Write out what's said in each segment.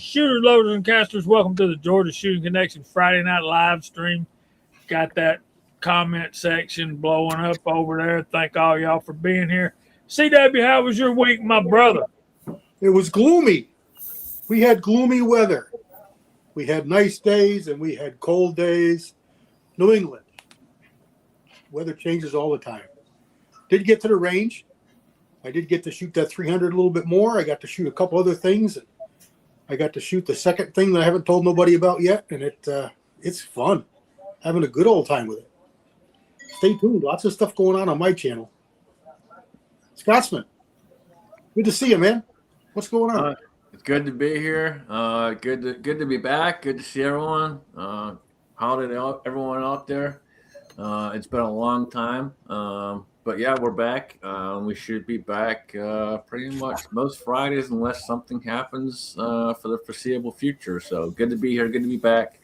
shooters, loaders, and casters, welcome to the Georgia Shooting Connection Friday night live stream. Got that comment section blowing up over there. Thank all y'all for being here. CW, how was your week, my brother? It was gloomy. We had gloomy weather. We had nice days and we had cold days. New England. Weather changes all the time. Did get to the range. I did get to shoot that 300 a little bit more. I got to shoot a couple other things. I got to shoot the second thing that I haven't told nobody about yet, and it's fun. Having a good old time with it. Stay tuned. Lots of stuff going on my channel. Scotsman, good to see you, man. What's going on? It's good to be here. Good to be back. Good to see everyone. Holiday to everyone out there. It's been a long time. But yeah, we're back. We should be back pretty much most Fridays unless something happens for the foreseeable future. So good to be here. Good to be back.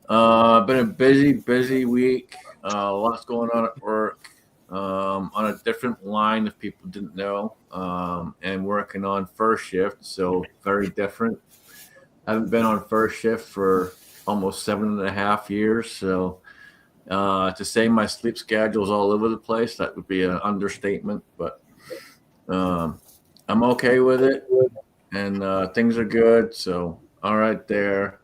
Been a busy week. Lots going on at work. On a different line, if people didn't know, and working on first shift. So very different. Haven't been on first shift for almost 7.5 years. So to say my sleep schedule is all over the place, that would be an understatement, but I'm okay with it, and things are good. So all right there.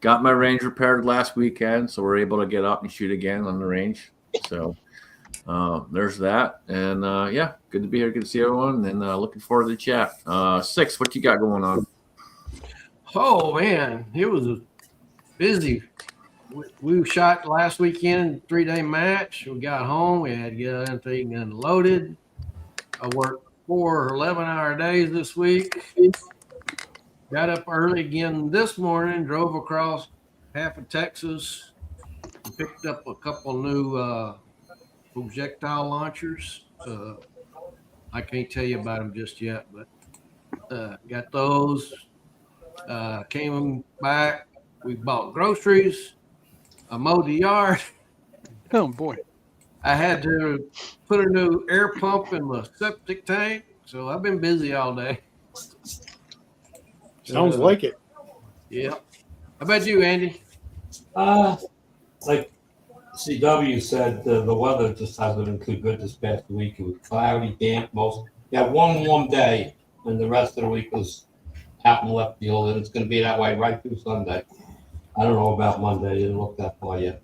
Got my range repaired last weekend, so we're able to get up and shoot again on the range. So there's that, and yeah, good to be here. Good to see everyone, and looking forward to the chat. Six, what you got going on? Oh man, it was busy. We shot last weekend, 3-day match. We got home. We had to get everything unloaded. I worked 4 11-hour days this week. Got up early again this morning. Drove across half of Texas. Picked up a couple new projectile launchers. I can't tell you about them just yet, but got those. Came back. We bought groceries. I mowed the yard. Oh, boy. I had to put a new air pump in my septic tank, so I've been busy all day. Sounds like it. Yeah. How about you, Andy? Like CW said, the weather just hasn't been too good this past week. It was cloudy, damp, most. Yeah, one warm day, and the rest of the week was out in left field, and it's going to be that way right through Sunday. I don't know about Monday. Didn't look that far yet.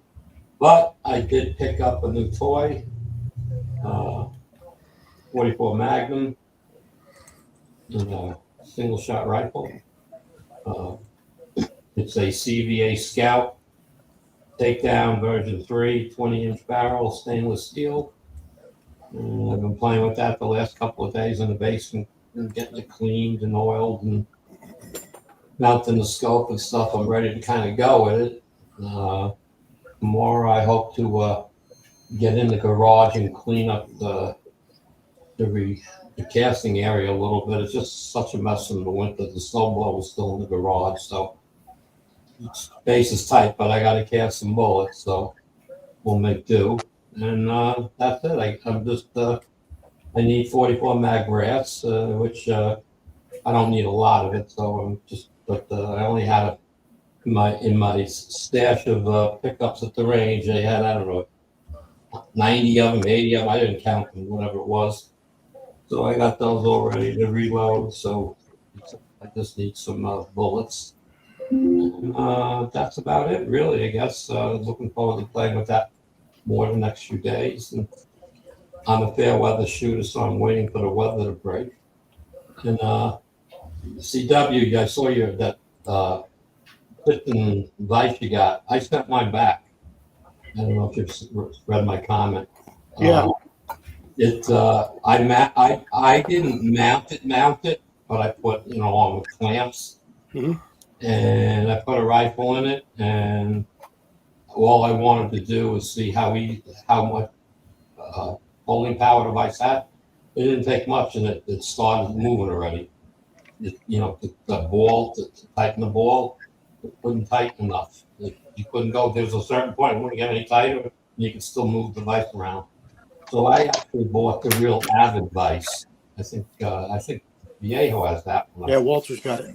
But I did pick up a new toy, 44 Magnum, and a single-shot rifle. It's a CVA Scout Takedown version 3, 20-inch barrel, stainless steel. And I've been playing with that the last couple of days in the basement and getting it cleaned and oiled and mounting the scope and stuff. I'm ready to kind of go with it. Tomorrow I hope to get in the garage and clean up the casting area a little bit. It's just such a mess in the winter. The snowblower is still in the garage, so space is tight, but I got to cast some bullets, so we'll make do. And that's it. I'm just I need 44 mag brass, which I don't need a lot of it, so I'm just. But I only had in my stash of pickups at the range. I had, I don't know, 90 of them, 80 of them. I didn't count them, whatever it was. So I got those all ready to reload. So I just need some bullets. That's about it, really. I guess looking forward to playing with that more the next few days. And I'm a fair weather shooter, so I'm waiting for the weather to break. And CW, I saw that Clifton advice you got. I sent mine back. I don't know if you've read my comment. Yeah. I didn't mount it, but I put on with clamps, and I put a rifle in it, and all I wanted to do was see how much holding power the device had. It didn't take much, and it started moving already. The ball to tighten the ball, it couldn't tighten enough. You couldn't go. There's a certain point it wouldn't get any tighter, and you could still move the device around. So I actually bought the real Avid vice. I think Viejo has that one. Yeah, Walter's got it.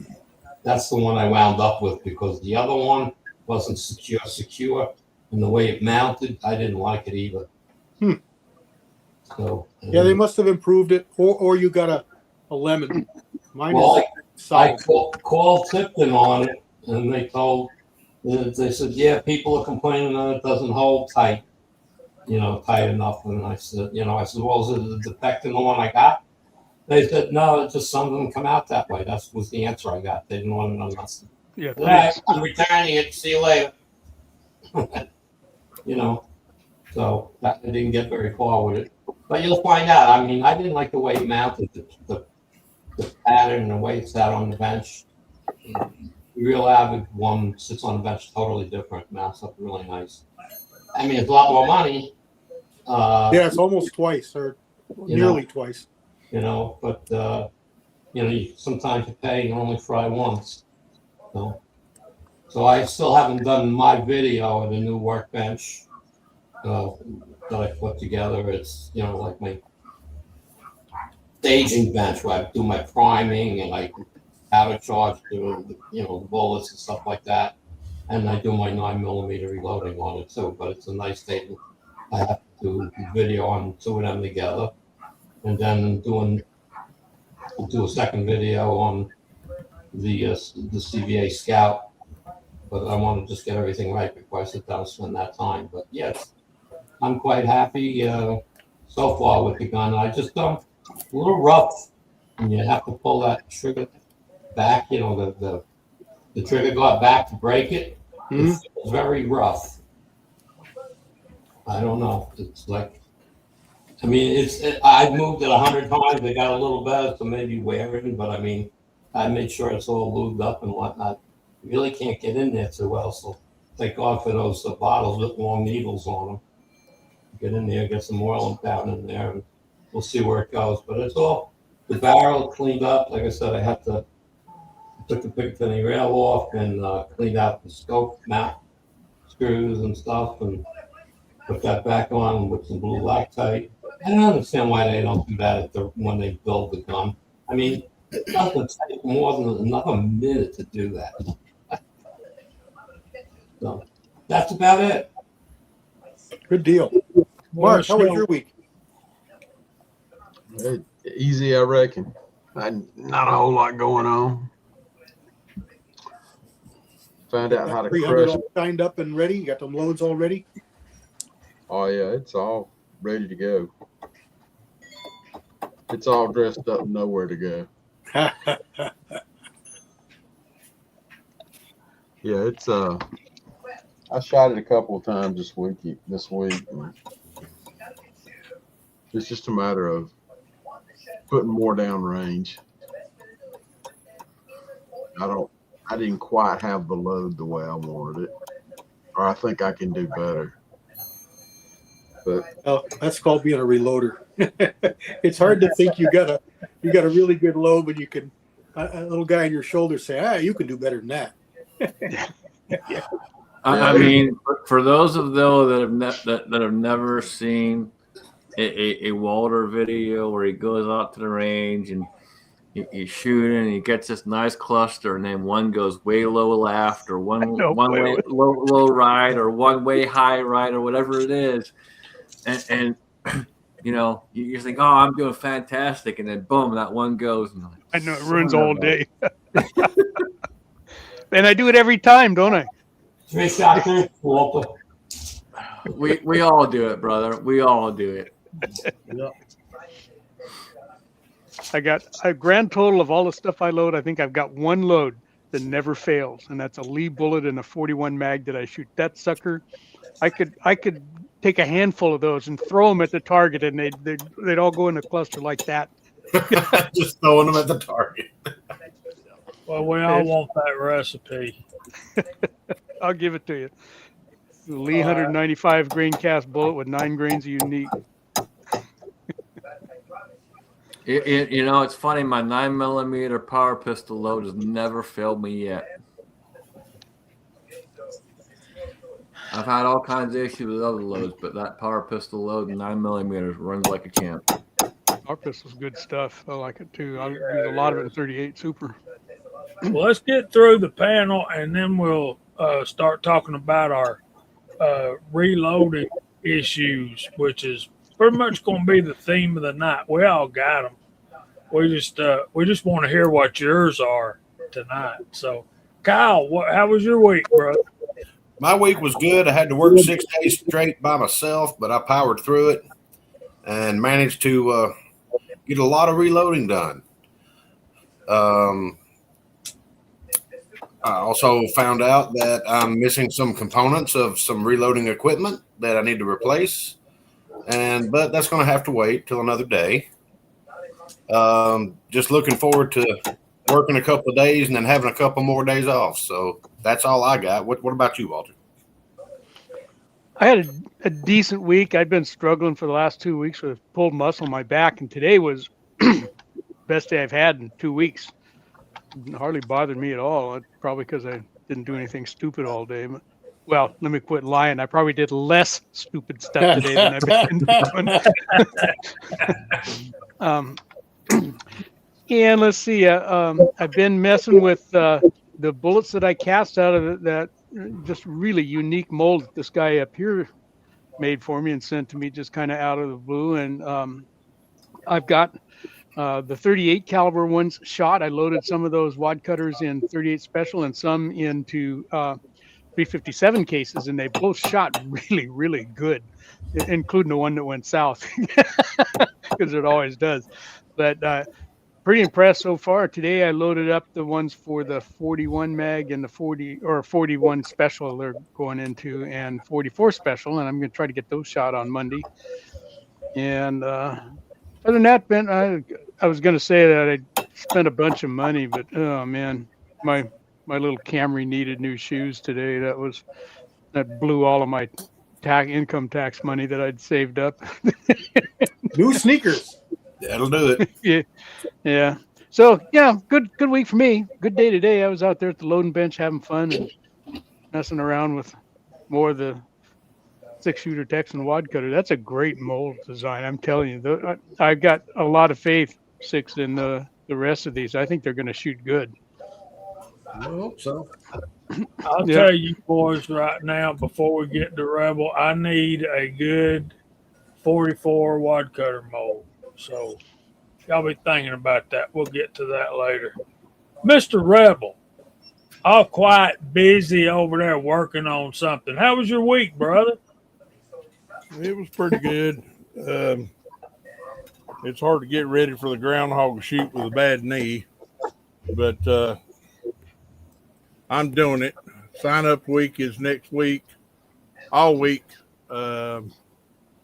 that's the one I wound up with because the other one wasn't secure, and the way it mounted, I didn't like it either. So Yeah, they must have improved it, or you got a lemon. Mine well, is I solid. called Tipton on it, and they said, yeah, people are complaining that it doesn't hold tight, tight enough. And I said, well, is it a defect in the one I got? They said, no, it's just some of them come out that way. That was the answer I got. They didn't want to know nothing. Yeah, All right, I'm returning it. See you later. So that I didn't get very far with it. But you'll find out. I mean, I didn't like the way it mounted, the pattern and the way it sat on the bench. The real average one sits on the bench totally different, mounts up really nice. I mean, it's a lot more money. Yeah, it's almost twice or nearly twice. But sometimes you pay and only fry once. So I still haven't done my video of the new workbench that I put together. It's like my staging bench where I do my priming and I powder charge the bullets and stuff like that, and I do my 9mm reloading on it too. But it's a nice statement. I have to do video on two of them together, and then do a second video on the CVA Scout. But I want to just get everything right before I sit down and spend that time. But yes, I'm quite happy so far with the gun. I just a little rough, and you have to pull that trigger back. The trigger guard back to break it. Mm-hmm. It feels very rough. I don't know. It's like, I mean, I've moved it 100 times. They got a little better, so maybe wearing. But I mean, I made sure it's all lubed up and whatnot. You really can't get in there too well. So thank God for those bottles with long needles on them. Get in there, get some oil down in there, and we'll see where it goes. But it's all the barrel cleaned up. Like I said, I took the big thinning rail off and cleaned out the scope mount screws and stuff, and put that back on with some blue Loctite. I don't understand why they don't do that when they build the gun. I mean, it doesn't take more than another minute to do that. So that's about it. Good deal. Mark, how was your week? Easy, I reckon. Not a whole lot going on. Found out how to 300 crush. all signed up and ready? You got them loads all ready? Oh yeah, it's all ready to go. It's all dressed up, nowhere to go. Yeah, it's I shot it a couple of times this week. And it's just a matter of putting more down range. I didn't quite have the load the way I wanted it, or I think I can do better. But Oh, that's called being a reloader. It's hard to think you got a really good load, but you can a little guy on your shoulder say, you can do better than that. I mean, for those of those that have never seen a Walter video where he goes out to the range and he's shooting and he gets this nice cluster, and then one goes way low left, or one way low right, or one way high right, or whatever it is, and you think, oh, I'm doing fantastic, and then boom, that one goes. And like, I know it ruins all day. And I do it every time, don't I? 3 shotgun, Walter. We all do it, brother. We all do it. Yep. I got a grand total of all the stuff I load. I think I've got one load that never fails, and that's a Lee bullet and a 41 mag that I shoot. That sucker, I could take a handful of those and throw them at the target, and they'd all go in a cluster like that. Just throwing them at the target. Well, we all want that recipe. I'll give it to you. The Lee 195 grain cast bullet with 9 grains of unique. It's funny. My 9mm power pistol load has never failed me yet. I've had all kinds of issues with other loads, but that power pistol load and 9mm runs like a champ. Power pistol's good stuff. I like it too. I use a lot of it in 38 Super. Well, let's get through the panel, and then we'll start talking about our reloading issues, which is pretty much going to be the theme of the night. We all got them. We just want to hear what yours are tonight. So, Kyle, how was your week, bro? My week was good. I had to work 6 days straight by myself, but I powered through it and managed to get a lot of reloading done. I also found out that I'm missing some components of some reloading equipment that I need to replace, but that's going to have to wait till another day. Just looking forward to working a couple of days and then having a couple more days off. So that's all I got. What about you, Walter? I had a decent week. I'd been struggling for the last 2 weeks with pulled muscle in my back, and today was best day I've had in 2 weeks. It hardly bothered me at all. Probably because I didn't do anything stupid all day. But, well, let me quit lying. I probably did less stupid stuff today than I've been doing. And let's see. I've been messing with the bullets that I cast out of that just really unique mold that this guy up here made for me and sent to me just kind of out of the blue. And I've got the 38 caliber ones shot. I loaded some of those wad cutters in 38 special and some into 357 cases, and they both shot really, really good, including the one that went south, because it always does. But pretty impressed so far. Today I loaded up the ones for the 41 mag and the 41 special they're going into, and 44 special, and I'm going to try to get those shot on Monday. And other than that, Ben, I was going to say that I spent a bunch of money, but oh man, my little Camry needed new shoes today. That blew all of my income tax money that I'd saved up. New sneakers. That'll do it. Yeah. So yeah, good week for me. Good day today. I was out there at the loading bench having fun and messing around with more of the 6-shooter Texan wad cutter. That's a great mold design. I'm telling you, I've got a lot of faith, Six, in the rest of these. I think they're going to shoot good. I hope so. I'll tell you boys right now, before we get to Rebel, I need a good 44 wad cutter mold. So y'all be thinking about that. We'll get to that later. Mr. Rebel, all quite busy over there working on something. How was your week, brother? It was pretty good. It's hard to get ready for the groundhog shoot with a bad knee, but I'm doing it. Sign up week is next week, all week. I've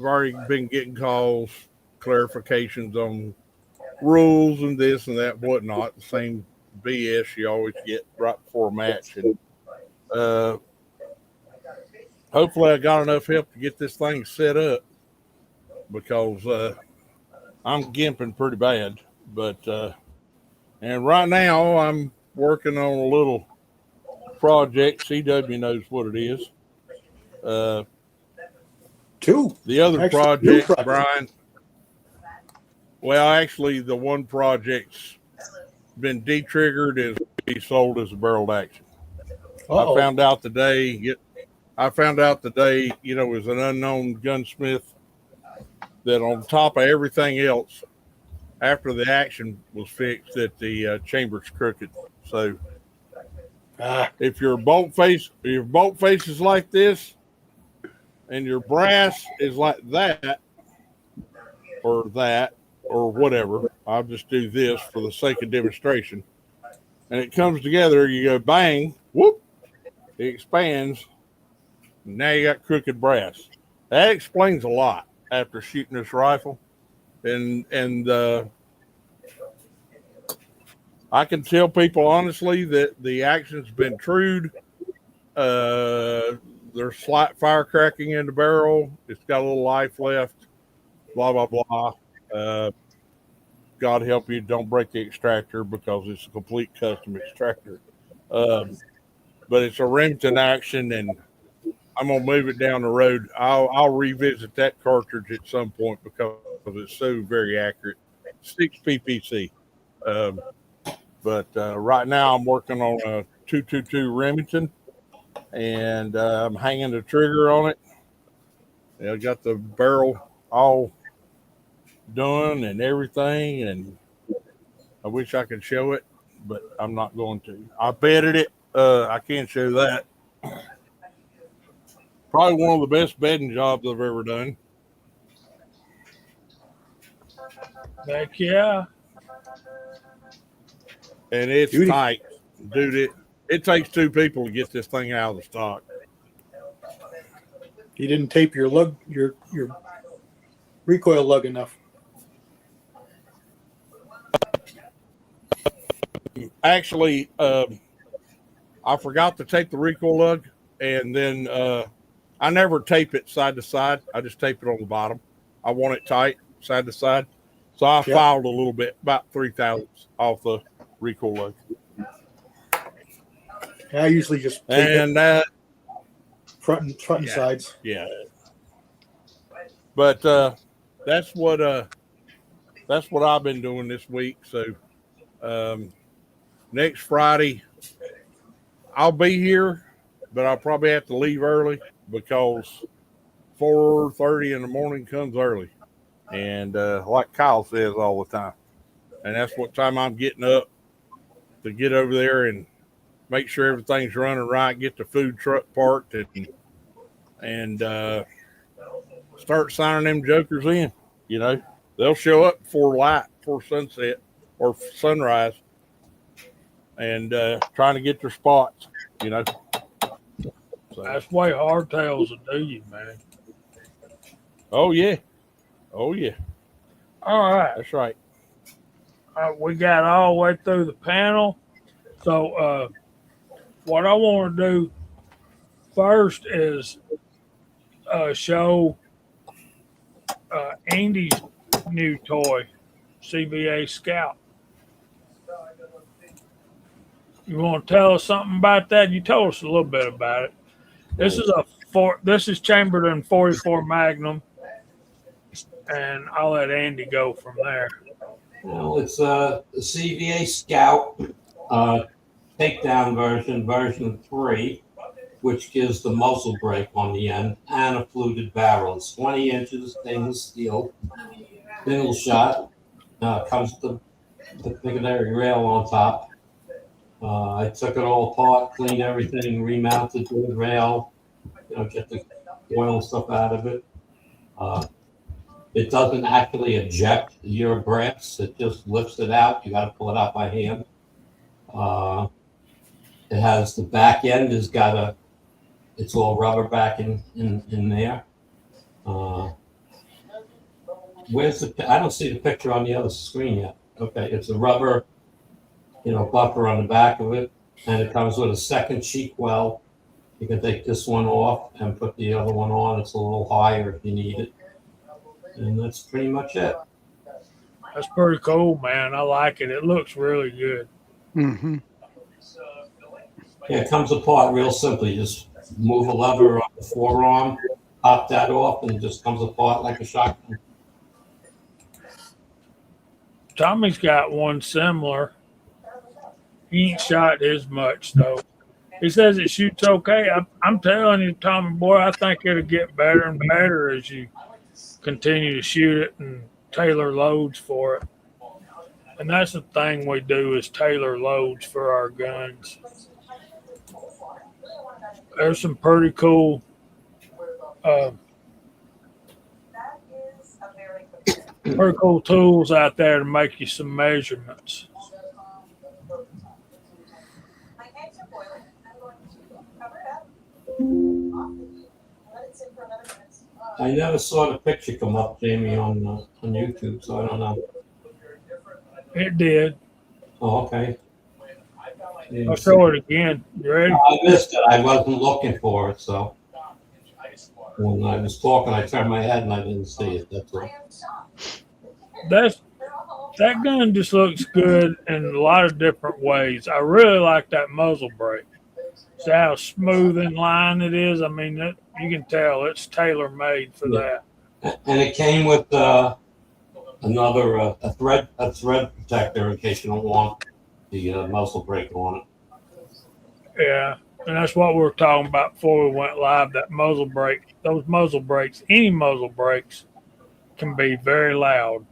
already been getting calls, clarifications on rules and this and that, whatnot. The same BS you always get right before a match. And hopefully I got enough help to get this thing set up, because I'm gimping pretty bad. But and right now I'm working on a little project. CW knows what it is. Two. The other Actually, project, Brian. Well, actually, the one project's been de-triggered and be sold as a barreled action. Uh-oh. I found out today, you know, as an unknown gunsmith, that on top of everything else, after the action was fixed, that the chamber's crooked. So if your bolt face is like this, and your brass is like that, or whatever, I'll just do this for the sake of demonstration. And it comes together, you go bang, whoop, it expands. Now you got crooked brass. That explains a lot after shooting this rifle. And I can tell people honestly that the action's been trued. There's slight fire cracking in the barrel. It's got a little life left. Blah, blah, blah. God help you, don't break the extractor, because it's a complete custom extractor. But it's a Remington action, and I'm going to move it down the road. I'll revisit that cartridge at some point because it's so very accurate. 6 PPC. But right now I'm working on a 222 Remington, and I'm hanging the trigger on it. I got the barrel all done and everything, and I wish I could show it, but I'm not going to. I bedded it. I can't show that. Probably one of the best bedding jobs I've ever done. Heck yeah. And it's Beauty. tight, dude. It takes two people to get this thing out of the stock. You didn't tape your recoil lug enough. Actually, I forgot to tape the recoil lug, and then I never tape it side to side. I just tape it on the bottom. I want it tight side to side, so I filed a little bit, about 3 thousandths off the recoil lug. I usually just tape And it front and yeah. sides. Yeah, but that's what I've been doing this week. So next Friday I'll be here, but I'll probably have to leave early because 4:30 in the morning comes early, and like Kyle says all the time, and that's what time I'm getting up to get over there and make sure everything's running right, get the food truck parked, and start signing them jokers in. You know, they'll show up before sunset or sunrise, and trying to get their spots. You know, so. That's the way hardtails will do you, man. Oh yeah. All right. That's right. We got all the way through the panel. So what I want to do first is show Andy's new toy, CBA Scout. You want to tell us something about that? You told us a little bit about it. This is chambered in 44 Magnum, and I'll let Andy go from there. Well, it's a CVA Scout takedown version 3, which gives the muzzle brake on the end and a fluted barrel. It's 20 inches stainless steel, single shot. Comes with the Piccadilly rail on top. I took it all apart, cleaned everything, remounted the rail, get the oil and stuff out of it. It doesn't actually eject your brass; it just lifts it out. You got to pull it out by hand. It has the back end it's all rubber back in there. I don't see the picture on the other screen yet. Okay, it's a rubber, buffer on the back of it, and it comes with a second cheek well. You can take this one off and put the other one on. It's a little higher if you need it. And that's pretty much it. That's pretty cool, man. I like it. It looks really good. Mm-hmm. Yeah, it comes apart real simply. Just move a lever on the forearm, pop that off, and it just comes apart like a shotgun. Tommy's got one similar. He ain't shot his much, though. He says it shoots okay. I'm telling you, Tommy boy, I think it'll get better and better as you continue to shoot it and tailor loads for it. And that's the thing we do is tailor loads for our guns. There's some pretty cool tools out there to make you some measurements. I never saw the picture come up, Jamie, on YouTube, so I don't know. It did. Oh, okay. I'll show it again. You ready? I missed it. I wasn't looking for it, so when I was talking, I turned my head and I didn't see it. That's all. That gun just looks good in a lot of different ways. I really like that muzzle brake. See how smooth in line it is? I mean, you can tell it's tailor-made for that. And it came with another thread protector in case you don't want the muzzle brake on it. Yeah, and that's what we were talking about before we went live. That muzzle brake, those muzzle brakes, any muzzle brakes, can be very loud.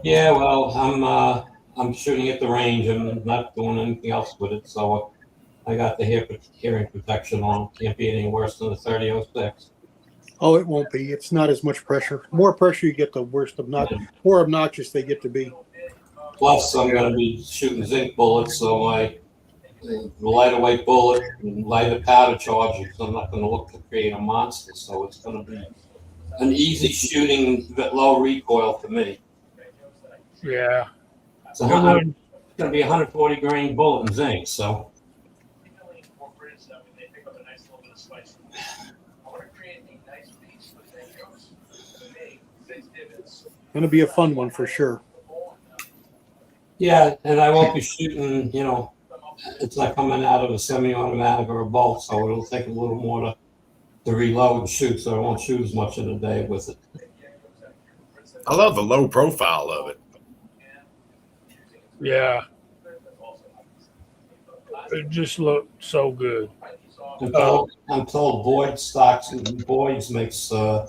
Yeah, well, I'm shooting at the range. I'm not doing anything else with it, so I got the hearing protection on. Can't be any worse than the 3006. Oh, it won't be. It's not as much pressure. More pressure you get, the worse more obnoxious they get to be. Plus, I'm going to be shooting zinc bullets, so my lighter weight bullet and lighter powder charges. I'm not going to look to create a monster, so it's going to be an easy shooting, but low recoil for me. Yeah. So it's going to be a 140 grain bullet in zinc, so. Going to be a fun one for sure. Yeah, and I won't be shooting, it's not coming out of a semi-automatic or a bolt, so it'll take a little more to reload and shoot, so I won't shoot as much in a day with it. I love the low profile of it. Yeah. It just looked so good. I'm told Boyd's makes a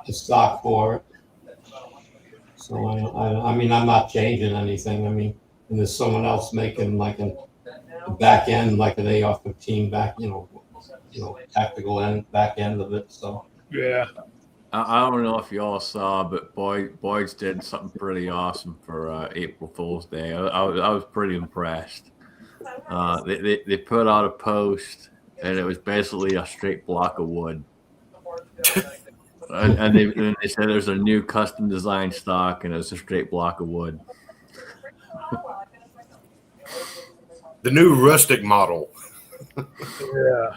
stock for it. So I mean, I'm not changing anything. I mean, and there's someone else making like a back end, like an AR-15 back, tactical end back end of it. So yeah. I don't know if you all saw, but Boyd's did something pretty awesome for April Fool's Day. I was pretty impressed. They put out a post, and it was basically a straight block of wood. and they said there's a new custom design stock, and it's a straight block of wood. The new rustic model. Yeah.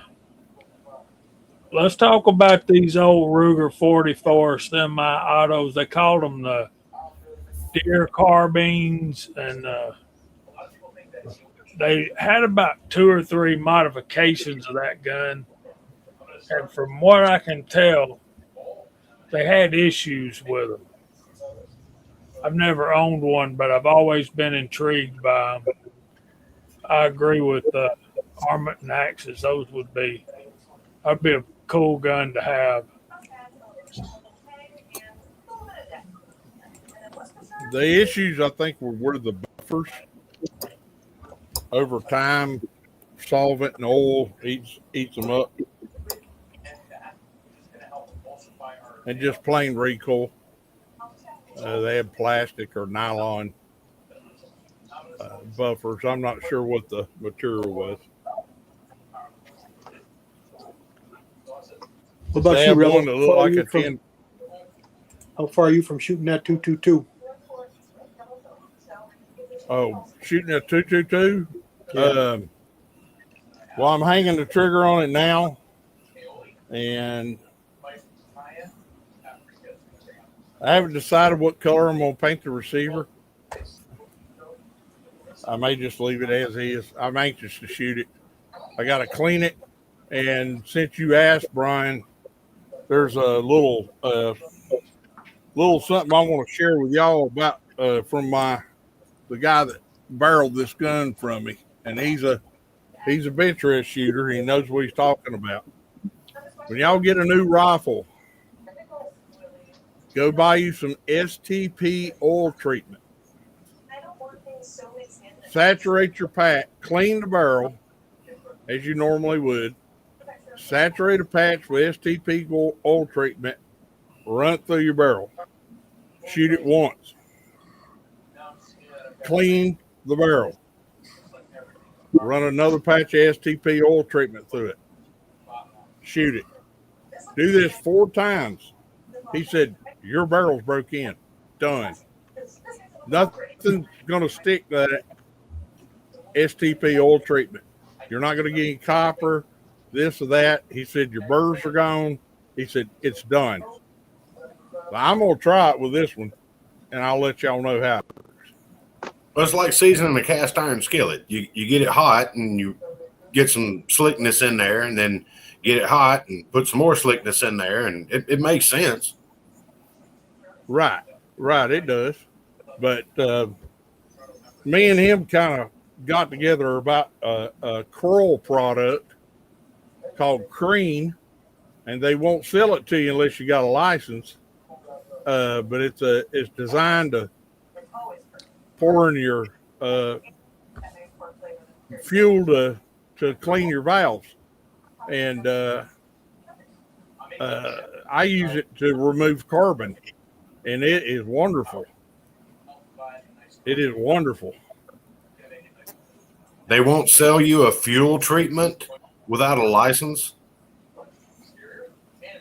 Let's talk about these old Ruger 44 semi-autos. They called them the deer carbines, and they had about 2 or 3 modifications of that gun. And from what I can tell, they had issues with them. I've never owned one, but I've always been intrigued by them. I agree with Armament and Axis. That'd be a cool gun to have. The issues, I think, were the buffers. Over time, solvent and oil eats them up. And just plain recoil. They had plastic or nylon buffers. I'm not sure what the material was. What about They you, have Rebel? one that looked like a 10. How far are you from shooting that 222? Oh, shooting a 222? Yeah. Well, I'm hanging the trigger on it now, and I haven't decided what color I'm going to paint the receiver. I may just leave it as is. I'm anxious to shoot it. I got to clean it, and since you asked, Brian, there's a little something I want to share with y'all about from the guy that barreled this gun from me, and he's a bench rest shooter. He knows what he's talking about. When y'all get a new rifle, go buy you some STP oil treatment. Saturate your pack, clean the barrel as you normally would. Saturate a patch with STP oil treatment, run it through your barrel. Shoot it once. Clean the barrel. Run another patch of STP oil treatment through it. Shoot it. Do this 4 times. He said, your barrel's broke in. Done. Nothing's going to stick to that STP oil treatment. You're not going to get any copper, this or that. He said, your burrs are gone. He said, it's done. So I'm going to try it with this one, and I'll let y'all know how. Well, it's like seasoning a cast iron skillet. You get it hot, and you get some slickness in there, and then get it hot and put some more slickness in there, and it makes sense. Right, it does. But me and him kind of got together about a curl product called Cream, and they won't sell it to you unless you got a license. But it's designed to pour in your fuel to clean your valves, and I use it to remove carbon, and it is wonderful. It is wonderful. They won't sell you a fuel treatment without a license.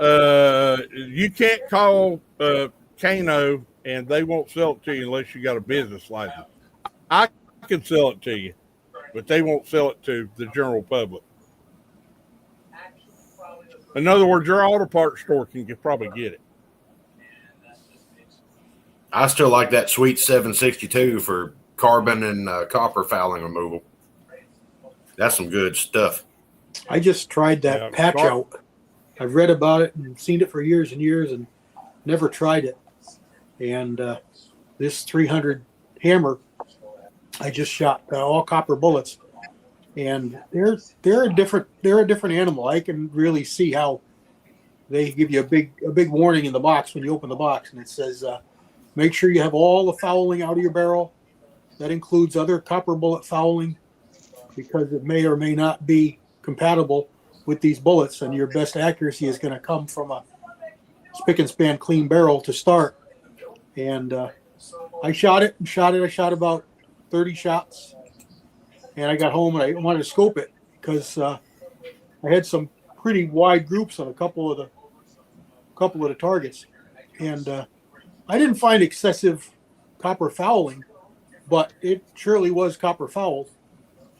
You can't call Kano, and they won't sell it to you unless you got a business license. I can sell it to you, but they won't sell it to the general public. In other words, your auto parts store can probably get it. I still like that sweet 762 for carbon and copper fouling removal. That's some good stuff. I just tried that patch out. I've read about it and seen it for years and years and never tried it. And this 300 hammer, I just shot all copper bullets, and they're a different animal. I can really see how they give you a big warning in the box when you open the box, and it says make sure you have all the fouling out of your barrel. That includes other copper bullet fouling, because it may or may not be compatible with these bullets, and your best accuracy is going to come from a spick and span clean barrel to start. And I shot it. I shot about 30 shots, and I got home and I wanted to scope it because I had some pretty wide groups on a couple of the targets, and I didn't find excessive copper fouling, but it surely was copper fouled,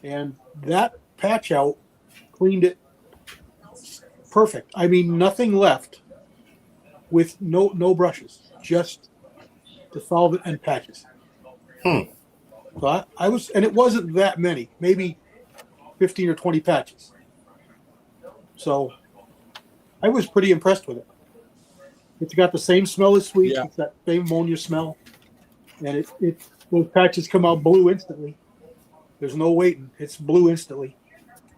and that patch out cleaned it perfect. I mean, nothing left with no brushes, just the solvent and patches. So I was, and it wasn't that many, maybe 15 or 20 patches. So I was pretty impressed with it. It's got the same smell as sweet. Yeah. It's that same ammonia smell, and those patches come out blue instantly. There's no waiting; it's blue instantly.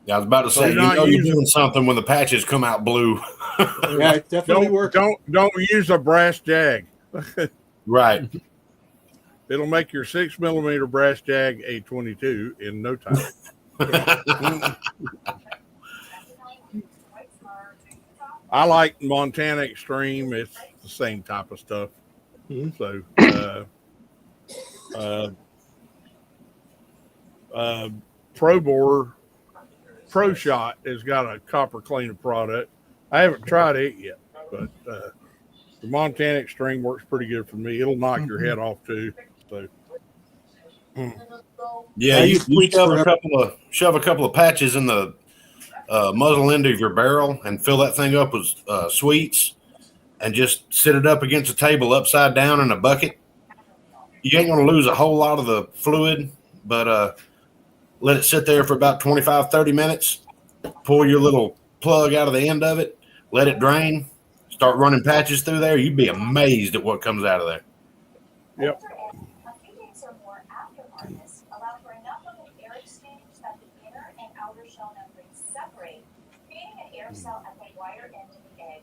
Yeah, I was about to say, you're doing something when the patches come out blue. Yeah, it definitely works. Don't use a brass jag. Right. It'll make your 6mm brass jag a 22 in no time. I like Montana Extreme. It's the same type of stuff. Mm-hmm. So, Pro Shot has got a copper cleaner product. I haven't tried it yet, but the Montana Extreme works pretty good for me. It'll knock your head off too. So, yeah, you shove a couple of patches in the muzzle end of your barrel and fill that thing up with sweets, and just sit it up against a table upside down in a bucket. You ain't going to lose a whole lot of the fluid, but let it sit there for about 25, 30 minutes. Pull your little plug out of the end of it, let it drain, start running patches through there. You'd be amazed at what comes out of there. Yep. Cell at the wider end of the egg,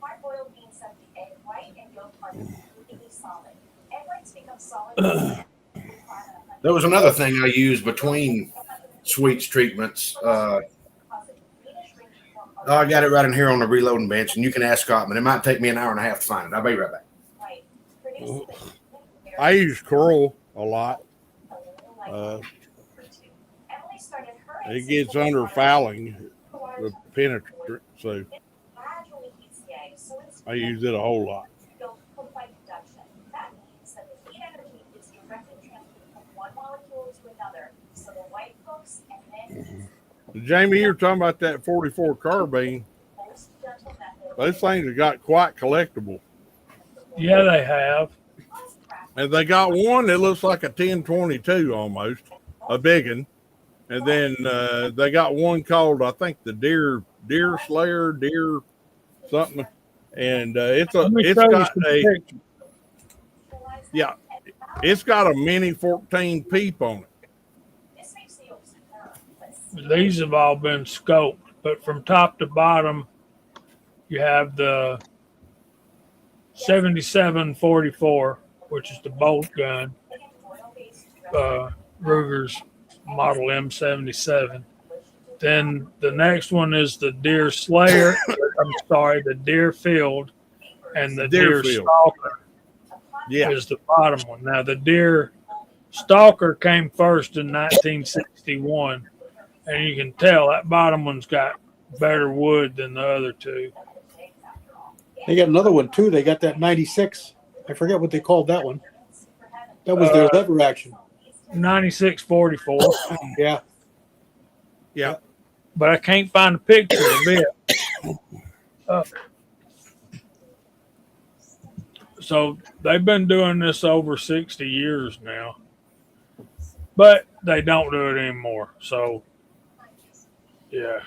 hard-boiled beans set the egg white and yolk are completely solid. Egg whites become solid. There was another thing I used between sweets treatments. I got it right in here on the reloading bench, and you can ask Scott, but it might take me an hour and a half to find it. I'll be right back. I use Coral a lot. It gets under fouling, the penetrant, so I use it a whole lot. Jamie, you're talking about that 44 carbine. Those things have got quite collectible. Yeah, they have. And they got one that looks like a 1022 almost, a big one. And then they got one called, I think, the Deer Slayer, Deer something. And it's got a, yeah, It's got a mini 14 peep on it. This makes the old superb, but These have all been scoped, but from top to bottom, you have the 7744, which is the bolt gun, Ruger's model M77. Then the next one is the Deer Slayer. I'm sorry, the Deerfield, and the Deer Deerfield. Stalker Yeah. is the bottom one. Now the Deer Stalker came first in 1961, and you can tell that bottom one's got better wood than the other two. They got another one too. They got that 96. I forget what they called that one. That was their lever action. 9644. Yeah. Yeah. But I can't find a picture of it. So they've been doing this over 60 years now, but they don't do it anymore. So, yeah.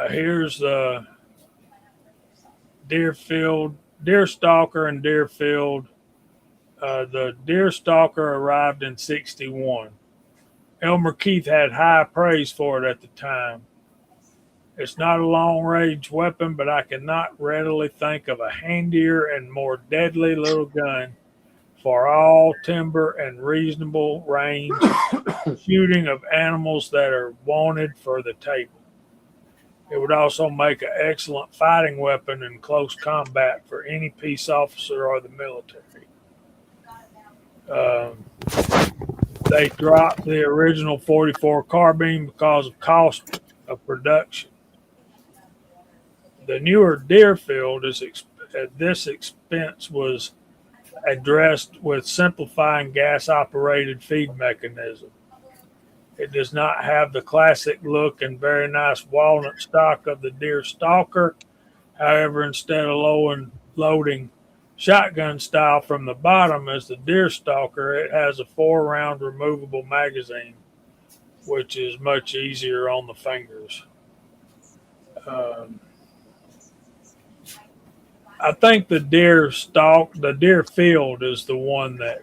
Here's the Deerfield, Deer Stalker, and Deerfield. The Deer Stalker arrived in 61. Elmer Keith had high praise for it at the time. It's not a long-range weapon, but I cannot readily think of a handier and more deadly little gun for all timber and reasonable range shooting of animals that are wanted for the table. It would also make an excellent fighting weapon in close combat for any peace officer or the military. They dropped the original 44 carbine because of cost of production. The newer Deerfield this expense was addressed with simplifying gas-operated feed mechanism. It does not have the classic look and very nice walnut stock of the Deer Stalker. However, instead of loading shotgun style from the bottom as the Deer Stalker, it has a 4-round removable magazine, which is much easier on the fingers. I think the Deerfield is the one that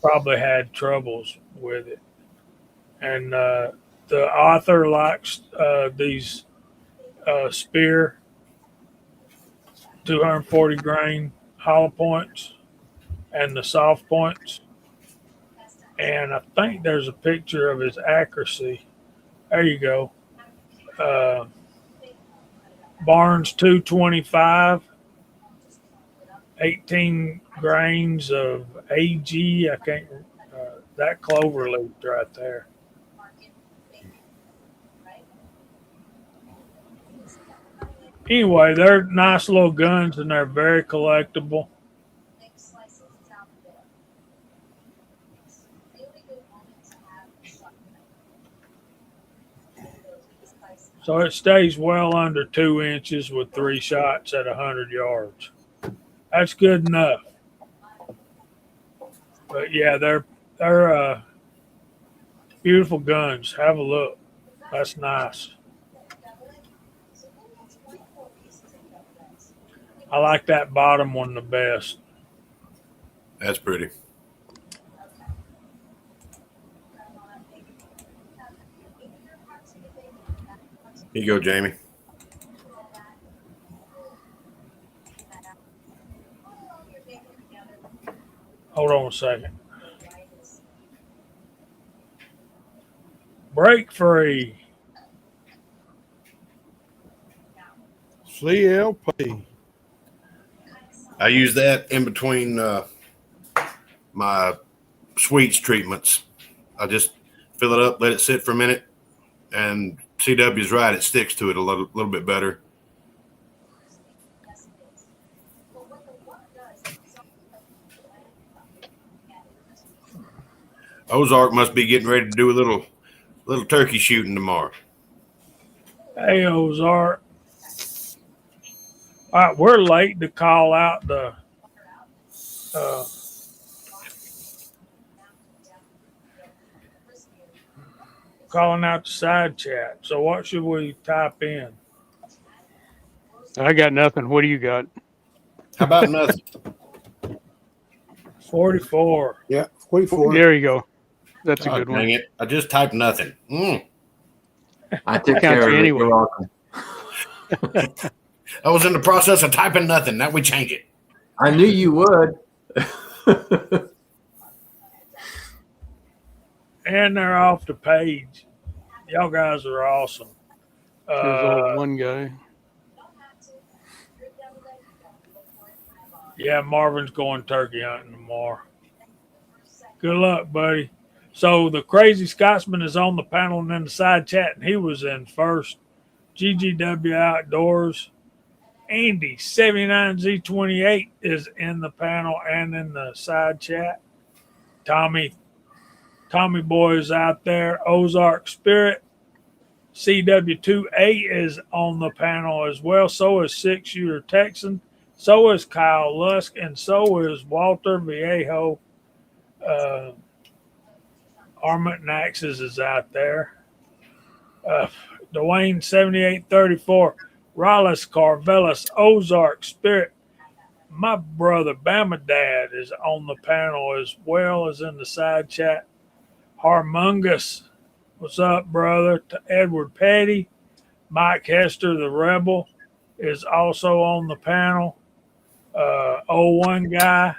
probably had troubles with it. And the author likes these Spear 240 grain hollow points and the soft points. And I think there's a picture of his accuracy. There you go. Barnes 225, 18 grains of AG. I can't, that clover leaf right there. Anyway, they're nice little guns and they're very collectible. So it stays well under 2 inches with 3 shots at 100 yards. That's good enough. But yeah, they're beautiful guns. Have a look. That's nice. I like that bottom one the best. That's pretty. Here you go, Jamie. Hold on a second. Break free. CLP. I use that in between my sweets treatments. I just fill it up, let it sit for a minute, and CW's right. It sticks to it a little bit better. Ozark must be getting ready to do a little turkey shooting tomorrow. Hey, Ozark. All right, we're late to call out the calling out the side chat. So what should we type in? I got nothing. What do you got? How about nothing? 44. Yeah, 44. There you go. That's a God good one. dang it. I just typed nothing. I took Count care you of it. anyway. You're welcome. I was in the process of typing nothing. Now we change it. I knew you would. And they're off the page. Y'all guys are awesome. There's old one guy. Yeah, Marvin's going turkey hunting tomorrow. Good luck, buddy. So the crazy Scotsman is on the panel and in the side chat, and he was in first. GGW Outdoors. Andy 79Z28 is in the panel and in the side chat. Tommy Boy is out there. Ozark Spirit. CW2A is on the panel as well. So is 6-Shooter Texan. So is Kyle Lusk. And so is Walter Viejo. Armament and Axes is out there. Dwayne 7834. Raleigh Carvelis. Ozark Spirit. My brother Bama Dad is on the panel as well as in the side chat. Harmungus. What's up, brother? To Edward Petty. Mike Hester, the Rebel, is also on the panel. 01 guy.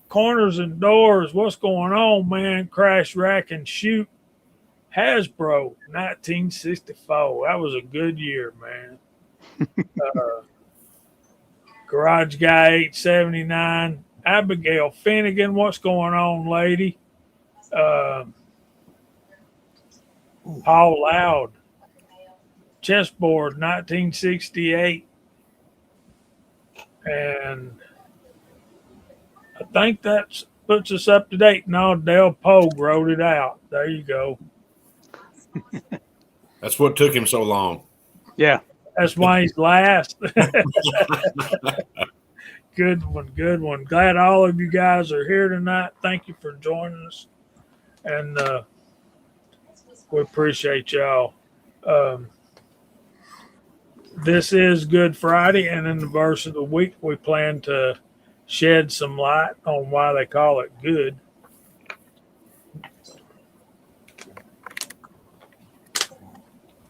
Corners and Doors. What's going on, man? Crash, Rack, and Shoot. Hasbro, 1964. That was a good year, man. Garage Guy, 879. Abigail Finnegan. What's going on, lady? Paul Loud. Chessboard, 1968. And I think that puts us up to date. No, Dale Pogue wrote it out. There you go. That's what took him so long. Yeah. That's why he's last. Good one. Glad all of you guys are here tonight. Thank you for joining us. And we appreciate y'all. This is Good Friday, and in the verse of the week, we plan to shed some light on why they call it good.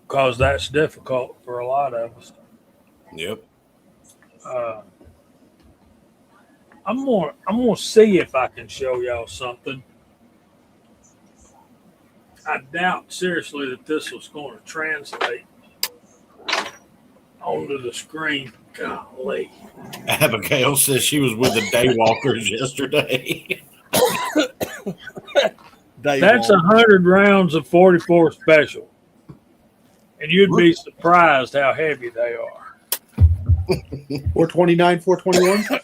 Because that's difficult for a lot of us. Yep. I'm gonna see if I can show y'all something. I doubt seriously that this was going to translate onto the screen. Golly. Abigail says she was with the Daywalkers yesterday. That's 100 rounds of 44 special. And you'd be surprised how heavy they are. 429, 421.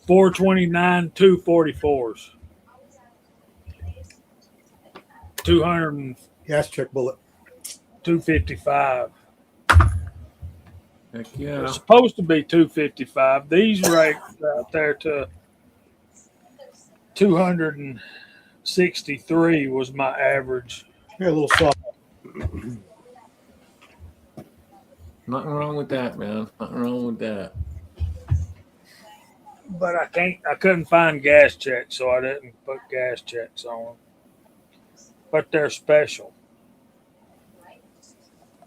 429, 244s. 200 and Gas check bullet. 255. Heck yeah. It's supposed to be 255. These rates out there to 263 was my average. Yeah, a little soft. Nothing wrong with that, man. Nothing wrong with that. But I couldn't find gas checks, so I didn't put gas checks on them. But they're special.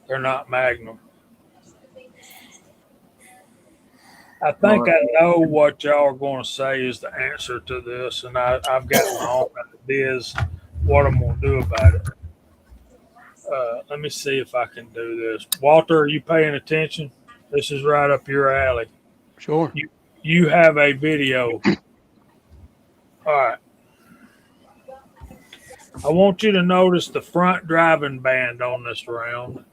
They're not Magnum. I think I know what y'all are going to say is the answer to this, and I've got my own ideas what I'm going to do about it. Let me see if I can do this. Walter, are you paying attention? This is right up your alley. Sure. You have a video. All right. I want you to notice the front driving band on this round.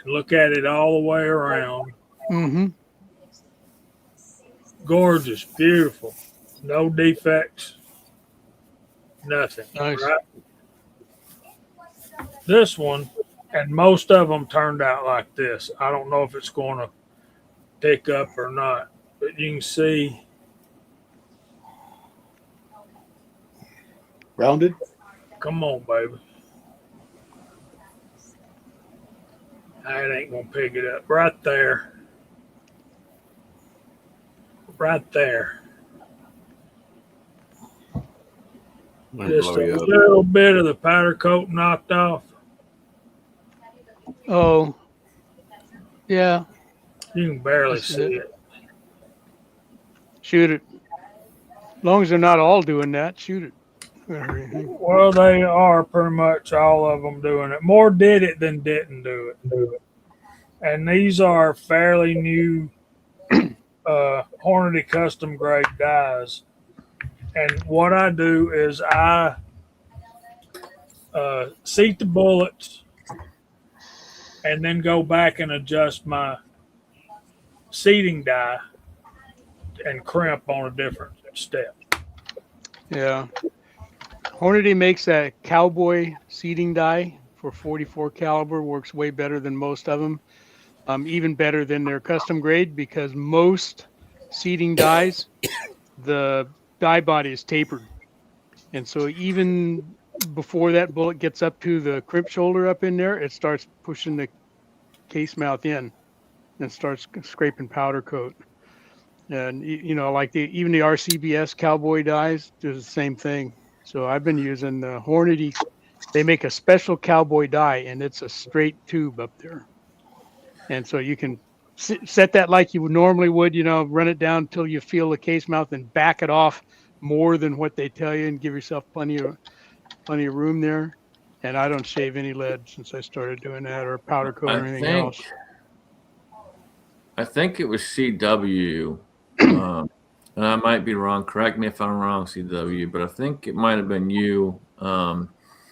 Look at it all the way around. Mm-hmm. Gorgeous, beautiful, no defects, nothing. Nice. Right? This one, and most of them turned out like this. I don't know if it's going to pick up or not, but you can see. Rounded. Come on, baby. I ain't going to pick it up. Right there. Right there. Might Just blow a you up. little bit of the powder coat knocked off. Oh, yeah. You can barely This is see it. it. Shoot it. As long as they're not all doing that, shoot it. Not hurt anything. Well, they are pretty much all of them doing it. More did it than didn't do it. And these are fairly new Hornady custom grade dies. And what I do is I seat the bullets and then go back and adjust my seating die and crimp on a different step. Yeah. Hornady makes a cowboy seating die for 44 caliber. Works way better than most of them. Even better than their custom grade, because most seating dies, the die body is tapered. And so even before that bullet gets up to the crimp shoulder up in there, it starts pushing the case mouth in and starts scraping powder coat. And like even the RCBS cowboy dies do the same thing. So I've been using the Hornady. They make a special cowboy die, and it's a straight tube up there. And so you can set that like you would normally would, run it down until you feel the case mouth and back it off more than what they tell you, and give yourself plenty of room there. And I don't shave any lead since I started doing that, or powder coat or anything else. I think it was CW, and I might be wrong. Correct me if I'm wrong, CW, but I think it might have been you.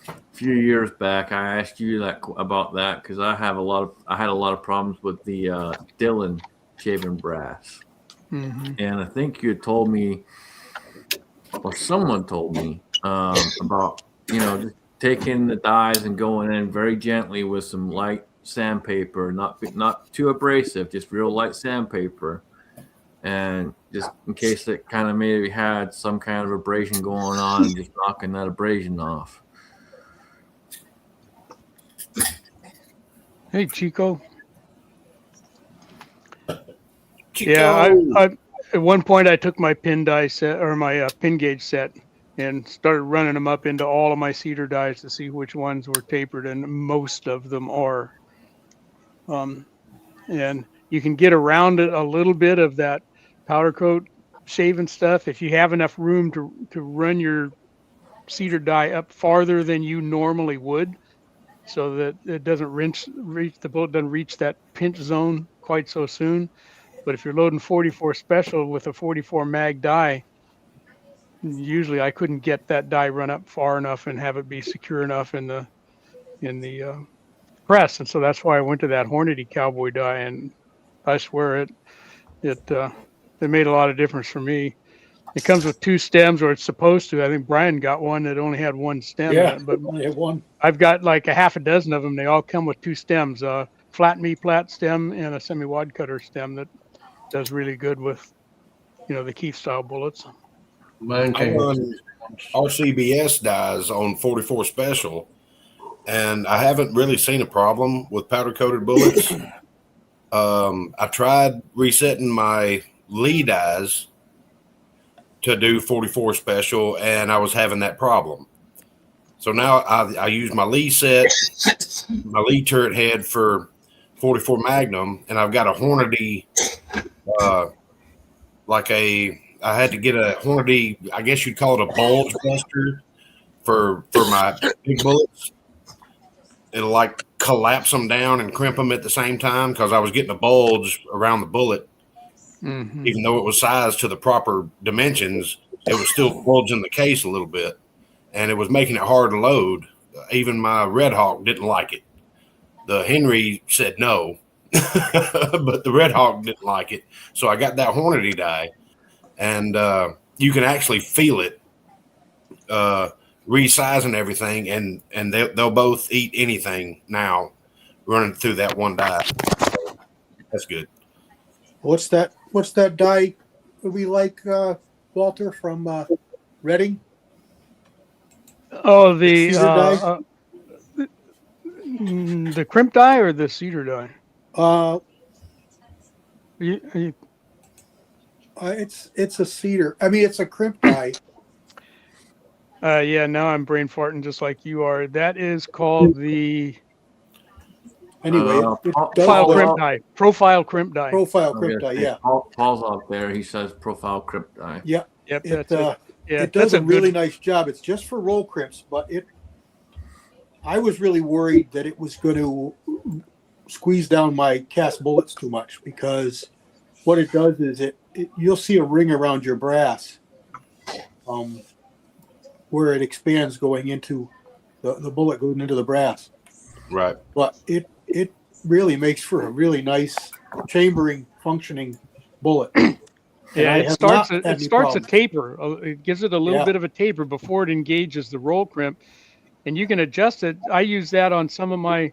A few years back, I asked you about that because I had a lot of problems with the Dillon shaving brass, and I think you had told me, or someone told me about just taking the dies and going in very gently with some light sandpaper, not too abrasive, just real light sandpaper, and just in case it kind of maybe had some kind of abrasion going on, and just knocking that abrasion off. Hey, Chico. Chico. Yeah, I at one point I took my pin die set, or my pin gauge set, and started running them up into all of my cedar dies to see which ones were tapered, and most of them are. And you can get around it a little bit of that powder coat shaving stuff if you have enough room to run your cedar die up farther than you normally would, so that it doesn't the bullet doesn't reach that pinch zone quite so soon. But if you're loading 44 special with a 44 mag die, usually I couldn't get that die run up far enough and have it be secure enough in the press. And so that's why I went to that Hornady cowboy die, and I swear it made a lot of difference for me. It comes with two stems, or it's supposed to. I think Brian got one that only had one stem in it, but I have one. I've got like a half a dozen of them. They all come with two stems, a flat me-plat stem and a semi-wad cutter stem that does really good with, the Keith style bullets. Mine I came with run RCBS dies on 44 special, and I haven't really seen a problem with powder coated bullets. I tried resetting my Lee dies to do 44 special, and I was having that problem. So now I use my Lee set, my Lee turret head for 44 Magnum, and I've got a Hornady, I had to get a Hornady, I guess you'd call it a bulge buster for my big bullets. It'll like collapse them down and crimp them at the same time, because I was getting a bulge around the bullet. Mm-hmm. Even though it was sized to the proper dimensions, it was still bulging the case a little bit, and it was making it hard to load. Even my Red Hawk didn't like it. The Henry said no, but the Red Hawk didn't like it. So I got that Hornady die, and you can actually feel it resizing everything, and they'll both eat anything now running through that one die. So that's good. What's that die we like, Walter, from Reading? Oh, Cedar die? The crimp die or the cedar die? It's a cedar. I mean, it's a crimp die. Yeah, now I'm brain farting just like you are. That is called the Anyway, it does profile the crimp die. Profile crimp die. profile I'm crimp gonna die. say Yeah, Paul's out there. He says profile crypt die. yeah. Yep, It that's it. Yeah, it that's does a a really good. nice job. It's just for roll crimps, but I was really worried that it was going to squeeze down my cast bullets too much, because what it does is you'll see a ring around your brass, where it expands going into the bullet going into the brass. Right. But it really makes for a really nice chambering functioning bullet. And Yeah, I it have starts not had it any starts a problems. taper. It gives it a little Yeah. bit of a taper before it engages the roll crimp, and you can adjust it. I use that on some of my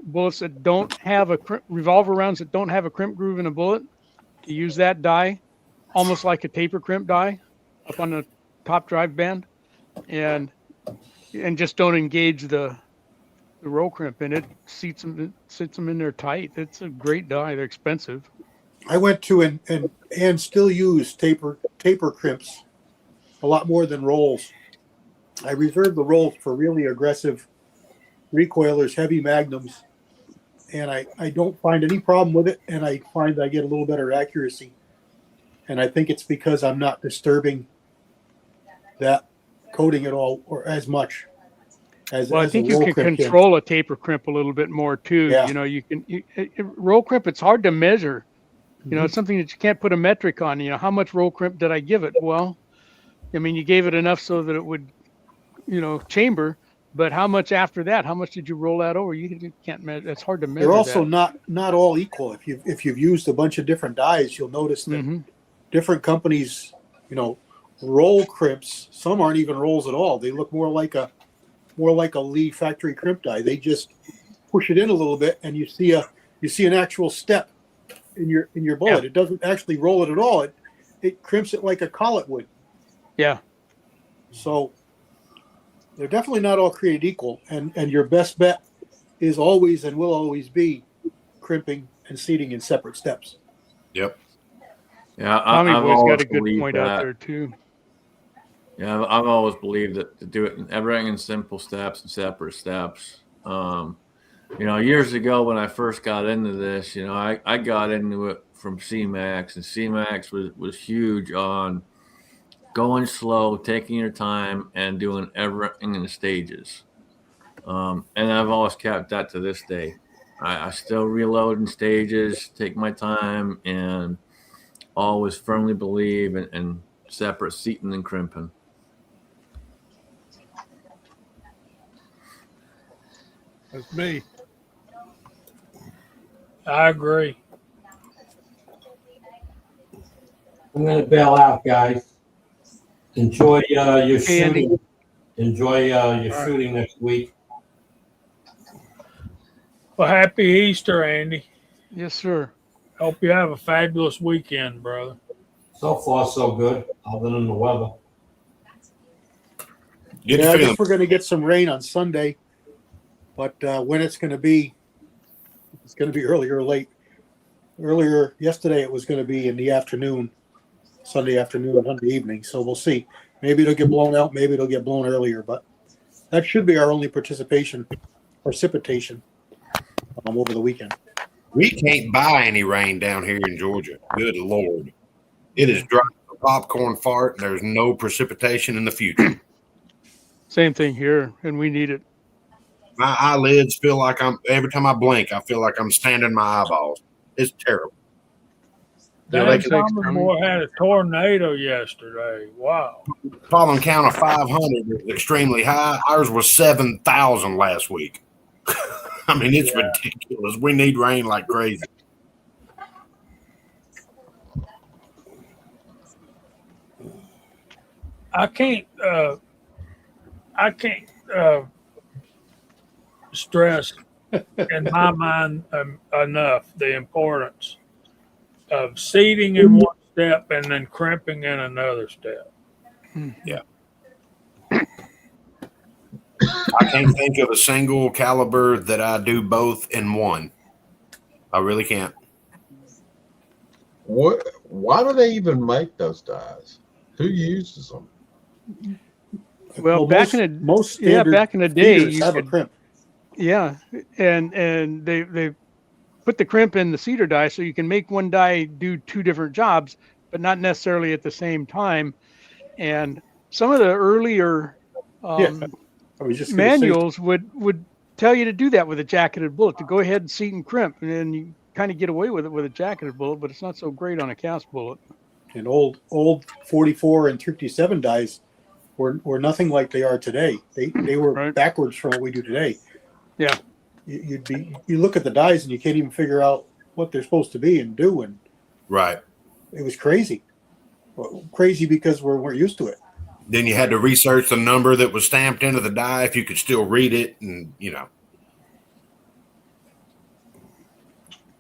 bullets that don't have revolver rounds that don't have a crimp groove in a bullet. To use that die, almost like a taper crimp die, up on the top drive band, and just don't engage the roll crimp, and it sits them in there tight. It's a great die. They're expensive. I went to and still use taper crimps a lot more than rolls. I reserve the rolls for really aggressive recoilers, heavy magnums, and I don't find any problem with it, and I find I get a little better accuracy. And I think it's because I'm not disturbing that coating at all or as much Well, I as a think you roll can crimp can. control a taper crimp a little bit more too. Yeah. You know, roll crimp. It's hard to measure. You know, Mhm. it's something that you can't put a metric on. You know, how much roll crimp did I give it? Well, I mean, you gave it enough so that it would, chamber. But how much after that? How much did you roll that over? You can't measure. It's hard to They're measure also that. not all equal. If you've used a bunch of different dyes, you'll notice that Hmm. different companies, roll crimps. Some aren't even rolls at all. They look more like a Lee factory crimp die. They just push it in a little bit, and you see an actual step in your bullet. Yeah. It doesn't actually roll it at all. It crimps it like a collet would. Yeah. So they're definitely not all created equal, and your best bet is always and will always be crimping and seating in separate steps. Yep. Yeah, Tommy I've Boy's got always a good believed point out that. there too. Yeah, I've always believed that to do it in everything in simple steps and separate steps. Years ago when I first got into this, I got into it from CMAX, and CMAX was huge on going slow, taking your time, and doing everything in stages. And I've always kept that to this day. I still reload in stages, take my time, and always firmly believe in separate seating and crimping. That's me. I agree. I'm going to bail out, guys. Enjoy your Okay, Andy. shooting. Enjoy your right. shooting next week. Well, happy Easter, Andy. Yes, sir. Hope you have a fabulous weekend, brother. So far, so good, other than the weather. Get Yeah, the I feeling. guess we're going to get some rain on Sunday, but when it's going to be early or late. Earlier yesterday, it was going to be in the afternoon, Sunday afternoon, Monday evening. So we'll see. Maybe it'll get blown out. Maybe it'll get blown earlier. But that should be our only precipitation over the weekend. We can't buy any rain down here in Georgia. Good Lord. It is dry as a popcorn fart, and there's no precipitation in the future. Same thing here, and we need it. My eyelids feel like every time I blink, I feel like I'm standing my eyeballs. It's terrible. Dan they can- Somerville had a tornado yesterday. Wow. Pollen count of 500 is extremely high. Ours was 7,000 last week. I mean, it's ridiculous. We need rain like crazy. I can't stress in my mind enough the importance of seating in one step and then crimping in another step. Yeah. I can't think of a single caliber that I do both in one. I really can't. What? Why do they even make those dyes? Who uses them? Well, back in the most yeah, standard back in the day, feeders you have a could, crimp. yeah, and they put the crimp in the cedar die so you can make one die do two different jobs, but not necessarily at the same time. And some of the earlier Yeah, I was just going to say, manuals would tell you to do that with a jacketed bullet, to go ahead and seat and crimp, and then you kind of get away with it with a jacketed bullet, but it's not so great on a cast bullet. and old 44 and 57 dies were nothing like they are today. They were Right. backwards from what we do today. Yeah. You look at the dies and you can't even figure out what they're supposed to be and do, and Right. it was crazy. Well, crazy because we're used to it. Then you had to research the number that was stamped into the die if you could still read it, and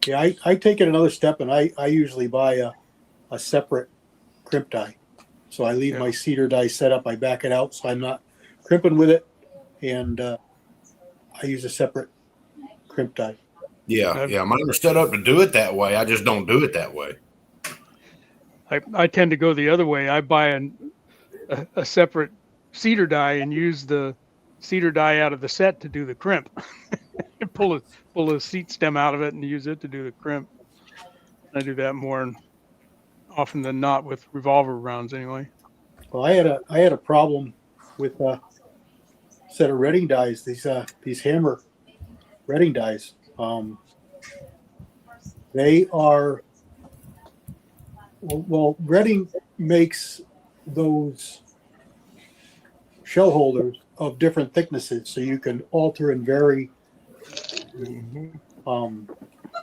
Yeah, I take it another step, and I usually buy a separate crimp die. So I leave my cedar die set up. I back it out so I'm not crimping with it, and I use a separate crimp die. Yeah. Mine are set up to do it that way. I just don't do it that way. I tend to go the other way. I buy a separate cedar die and use the cedar die out of the set to do the crimp. pull a seat stem out of it and use it to do the crimp. I do that more often than not with revolver rounds anyway. Well, I had a problem with a set of redding dies. These hammer redding dies. They are well. Redding makes those shell holders of different thicknesses, so you can alter and vary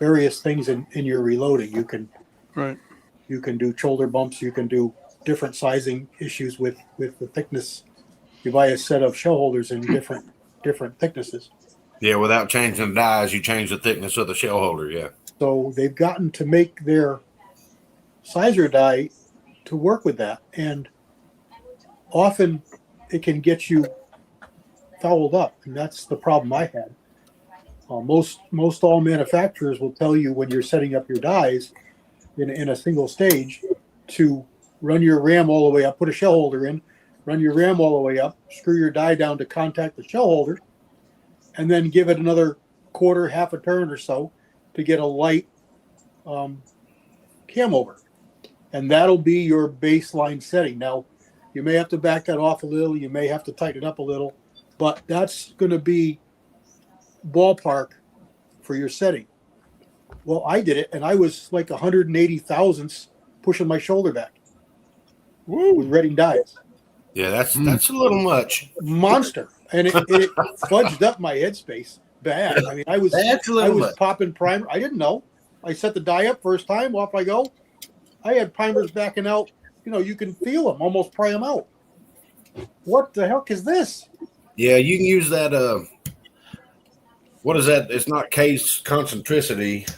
various things in your reloading. You can do shoulder bumps. You can do different sizing issues with the thickness. You buy a set of shell holders in different thicknesses. Yeah, without changing the dies, you change the thickness of the shell holder. Yeah. So they've gotten to make their sizer die to work with that, and often it can get you fouled up, and that's the problem I had. Most all manufacturers will tell you when you're setting up your dies in a single stage to run your ram all the way up, put a shell holder in, run your ram all the way up, screw your die down to contact the shell holder, and then give it another quarter, half a turn or so to get a light cam over. And that'll be your baseline setting. Now, you may have to back that off a little, you may have to tighten it up a little, but that's going to be ballpark for your setting. Well, I did it, and I was like 180 thousandths pushing my shoulder back with redding dies. Yeah, that's a little much. Monster, and it fudged up my headspace bad. I mean, I was popping primer. I didn't know. I set the die up first time. Off I go. I had primers backing out. You can feel them, almost pry them out. What the heck is this? Yeah, you can use that. What is that? It's not case concentricity.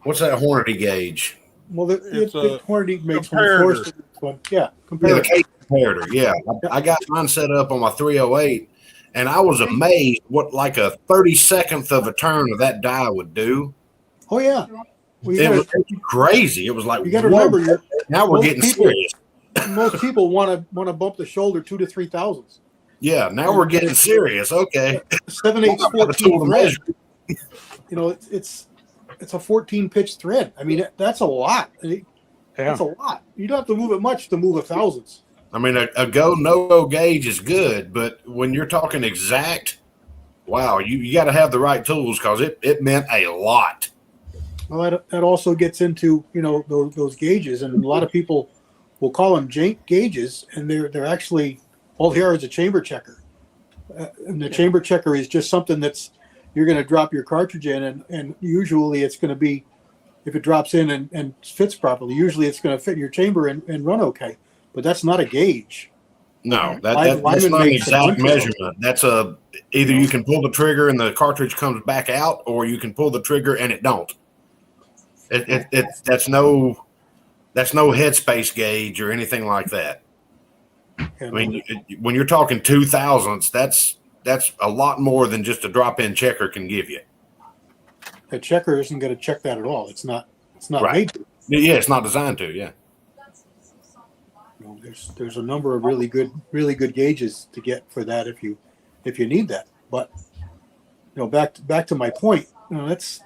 What's that Hornady gauge? Well, the Hornady makes comparator. one. Yeah, Yeah, comparator. the case comparator. Yeah, I got mine set up on my 308, and I was amazed what like a 32nd of a turn of that die would do. Oh yeah. Well, It was crazy. It was like, you got to whoa, remember, now we're getting serious. Most people want to bump the shoulder 2 to 3 thousandths. Yeah, now we're getting serious. Okay. 7/8 Well, I've got a tool 14 to thread. measure. It's a 14 pitch thread. I mean, that's a lot. That's a lot. You don't have to move it much to move a thousandths. I mean, a go no go gauge is good, but when you're talking exact, wow, you got to have the right tools because it meant a lot. Well, that also gets into those gauges, and a lot of people will call them gauges, and they're actually all they are is a chamber checker. And the chamber checker is just something that's you're going to drop your cartridge in, and usually it's going to be, if it drops in and fits properly, usually it's going to fit in your chamber and run okay. But that's not a gauge. No, that's not an exact measurement. That's either you can pull the trigger and the cartridge comes back out, or you can pull the trigger and it don't. That's no headspace gauge or anything like that. I mean, when you're talking 2 thousandths, that's a lot more than just a drop-in checker can give you. A checker isn't going to check that at all. It's not right. made to. Yeah, it's not designed to. Yeah. there's a number of really good gauges to get for that if you need that. But back to my point, that's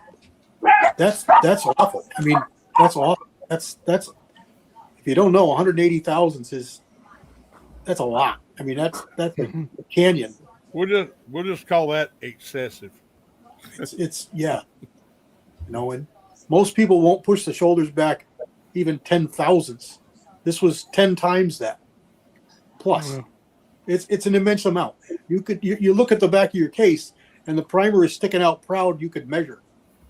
awful. I mean, that's awful. That's if you don't know, 180 thousandths that's a lot. I mean, that's a canyon. We'll just call that excessive. It's yeah. And most people won't push the shoulders back even 10 thousandths. This was 10 times that. Plus, it's an immense amount. You look at the back of your case, and the primer is sticking out proud. You could measure,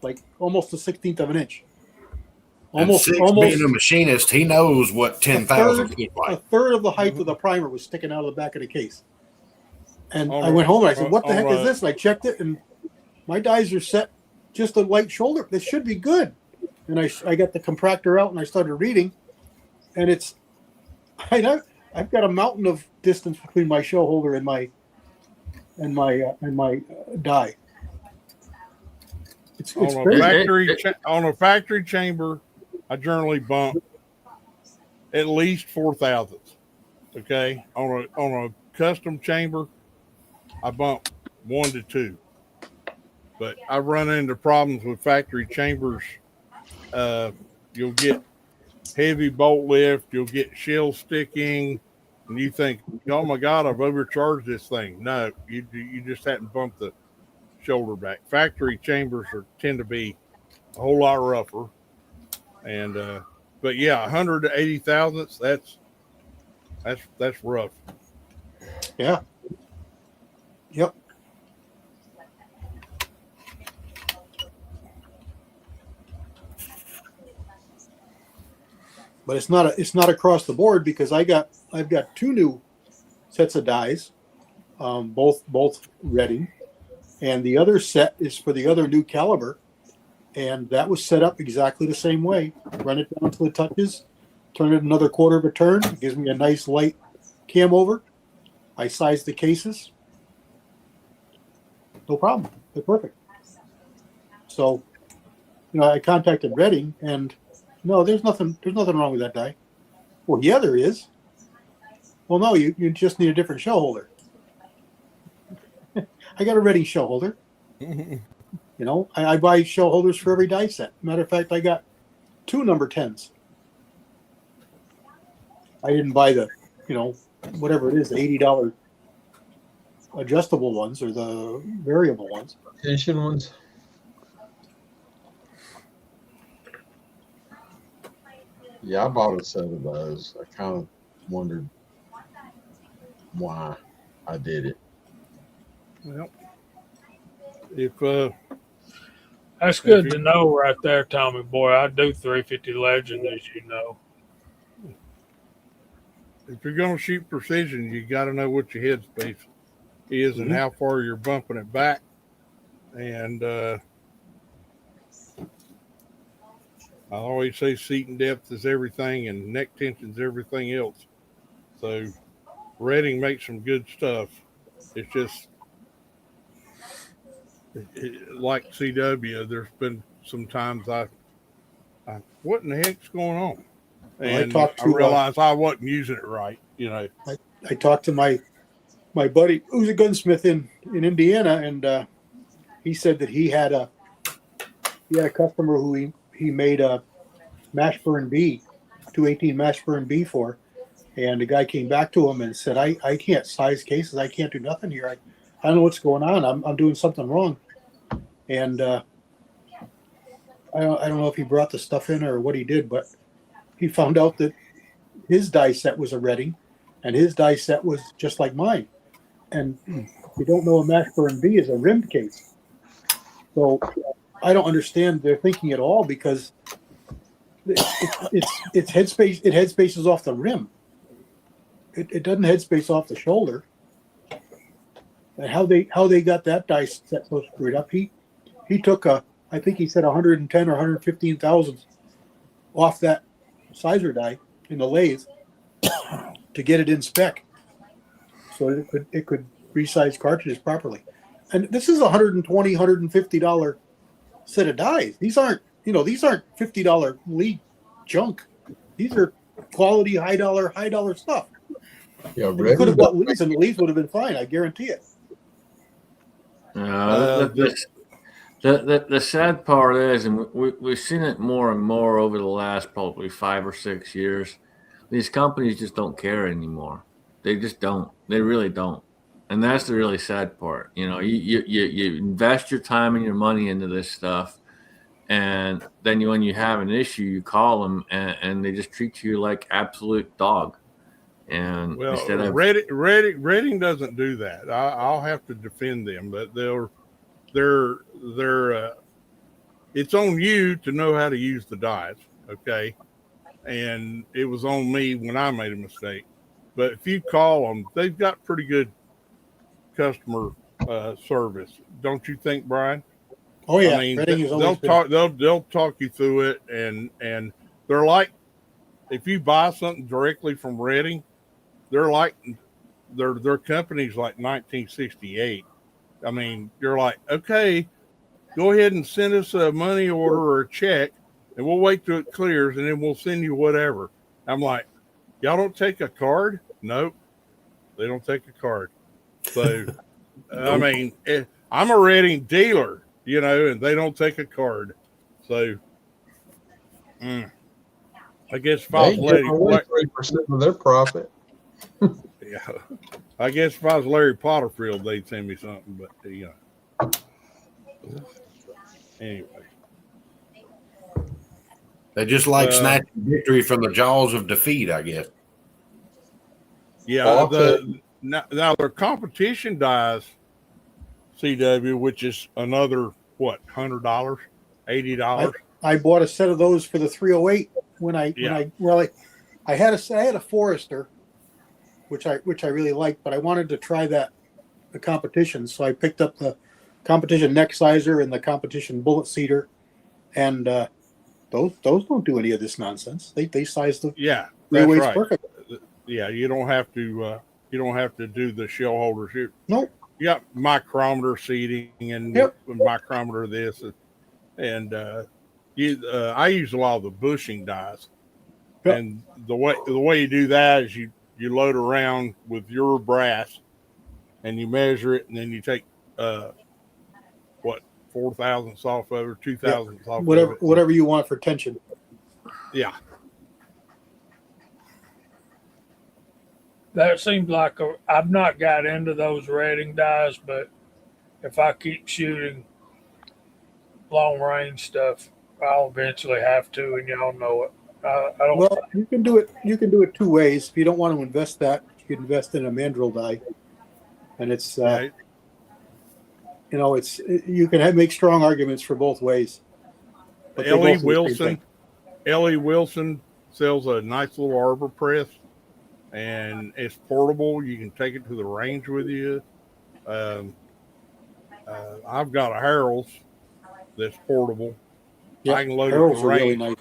like almost a 16th of an inch. Almost being a machinist, he knows what 10,000 look like. A third of the height of the primer was sticking out of the back of the case. And I went home and I said, "What the heck is this?" And I checked it, and my dies are set just a light shoulder. This should be good. And I got the compractor out and I started reading, and I've got a mountain of distance between my show holder and my die. It's on a factory chamber, I generally bump at least 4 thousandths. Okay, on a custom chamber, I bump 1 to 2. But I run into problems with factory chambers. You'll get heavy bolt lift, you'll get shell sticking, and you think, "Oh my God, I've overcharged this thing." No, you just hadn't bumped the shoulder back. Factory chambers tend to be a whole lot rougher, and but yeah, 180 thousandths. That's rough. Yeah. Yep. But it's not across the board, because I've got 2 new sets of dies, both Reading, and the other set is for the other new caliber, and that was set up exactly the same way. Run it down to the touches, turn it another quarter of a turn. It gives me a nice light cam over. I size the cases. No problem. They're perfect. So, I contacted Reading, and no, there's nothing wrong with that die. Well, yeah, there is. Well, no, you just need a different show holder. I got a Reading show holder. I buy show holders for every die set. Matter of fact, I got 2 number 10s. I didn't buy the, whatever it is, the $80 adjustable ones or the variable ones. Tension ones. Yeah, I bought a set of those. I kind of wondered why I did it. Well, if That's good to know right there, Tommy boy. I do 350 Legend, as you know. If you're going to shoot precision, you got to know what your headspace is and how far you're bumping it back. And I always say seating depth is everything and neck tension is everything else. So Reading makes some good stuff. It's just like CW. There's been some times I what in the heck's going on? And I realized I wasn't using it right. I talked to my buddy who's a gunsmith in Indiana, and he said that he had a customer who he made a Mashburn B, 218 Mashburn B for, and the guy came back to him and said, I can't size cases, I can't do nothing here. I don't know what's going on. I'm doing something wrong. And I don't know if he brought the stuff in or what he did, but he found out that his die set was a Reading, and his die set was just like mine. And you don't know a Mashburn B is a rimmed case. So I don't understand their thinking at all, because it's headspace. It headspaces off the rim. It doesn't headspace off the shoulder. And how they got that die set so screwed up? He took I think he said 110 or 115 thousandths off that sizer die in the lathe to get it in spec, so it could resize cartridges properly. And this is $120, $150 set of dies. These aren't $50 lead junk. These are quality, high dollar stuff. Yeah, And you could have got Redding. leads, and the leads would have been fine. I guarantee it. The sad part is, and we've seen it more and more over the last probably 5 or 6 years, these companies just don't care anymore. They just don't. They really don't. And that's the really sad part. You know, you invest your time and your money into this stuff, and then when you have an issue, you call them, and they just treat you like absolute dog. And Well, instead of Redding doesn't do that. I'll have to defend them, but they're it's on you to know how to use the dies, okay? And it was on me when I made a mistake. But if you call them, they've got pretty good customer service, don't you think, Brian? Oh yeah, I mean, Redding has they'll always been. talk. They'll talk you through it, and they're like, if you buy something directly from Redding, they're like, their company's like 1968. I mean, you're like, okay, go ahead and send us a money order or a check, and we'll wait till it clears, and then we'll send you whatever. I'm like, y'all don't take a card? Nope, they don't take a card. So, I mean, I'm a Redding dealer, you know, and they don't take a card. So, I guess if I They was give away 3% of their profit. yeah, I guess if I was Larry Potterfield, they'd send me something. But you know, anyway, They just like snatching victory from the jaws of defeat, I guess. yeah. Now their competition dies, CW, which is another what, $100, $80. I bought a set of those for the 308 I had a Forester, which I really liked, but I wanted to try the competition, so I picked up the competition neck sizer and the competition bullet seater, and those don't do any of this nonsense. They size the 308s right. perfect. Yeah, you don't have to do the shell holders. Nope. You got micrometer seating and micrometer this, and I use a lot of the bushing dies. Yep. And the way you do that is you load around with your brass, and you measure it, and then you take 4 thousandths off of it, 2 thousandths off of it. Whatever you want for tension. Yeah. That seems like I've not got into those Redding dies, but if I keep shooting long range stuff, I'll eventually have to, and y'all know it. I don't. Well, you can do it. You can do it two ways. If you don't want to invest that, you can invest in a mandrel die, and it's you can make strong arguments for both ways. Ellie Wilson sells a nice little arbor press, and it's portable. You can take it to the range with you. I've got a Harold's that's portable. Yeah, I can load Harold's it to the range. really nice.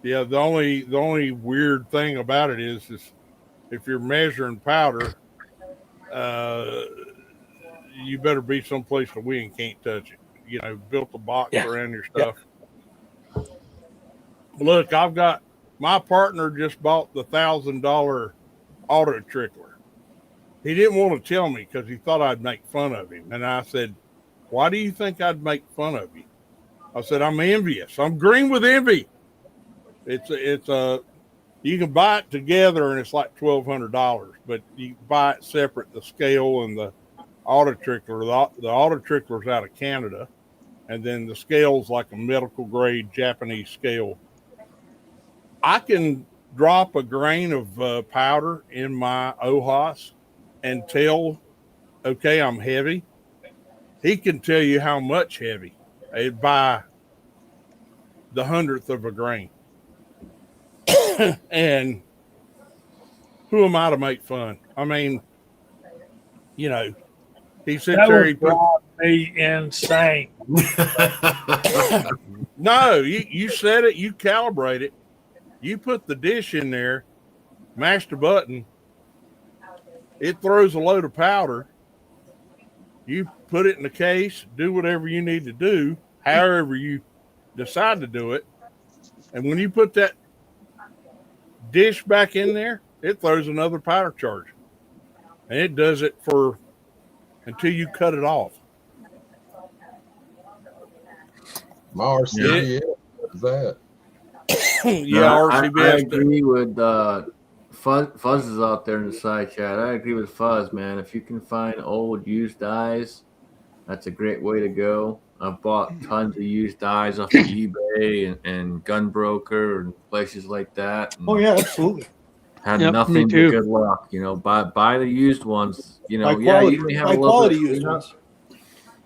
Yeah. The only weird thing about it is if you're measuring powder, you better be someplace the wind can't touch it. You know, built a box around your stuff. Yeah. Look, I've got my partner just bought the $1,000 auto trickler. He didn't want to tell me because he thought I'd make fun of him. And I said, why do you think I'd make fun of you? I said, I'm envious. I'm green with envy. It's you can buy it together and it's like $1,200, but you buy it separate, the scale and the auto trickler. The auto trickler's out of Canada, and then the scale's like a medical grade Japanese scale. I can drop a grain of powder in my OHAS and tell, okay, I'm heavy. He can tell you how much heavy by the 100th of a grain. And who am I to make fun? I mean, you know, he sits that there. Would drive me insane. No, you set it, you calibrate it, you put the dish in there, mash the button, it throws a load of powder. You put it in the case, do whatever you need to do, however you decide to do it. And when you put that dish back in there, it throws another power charge. And it does it for until you cut it off. My RCBS is that. Yeah, No, RCBS. I agree with Fuzz is out there in the side chat. I agree with Fuzz, man. If you can find old used dies, that's a great way to go. I've bought tons of used dies off of eBay and Gunbroker and places like that. And Oh yeah, absolutely. had Yep, me nothing but too. good luck. You know, buy the used ones. You know, High yeah, quality, you may have a high little quality bit of used cleanup. ones.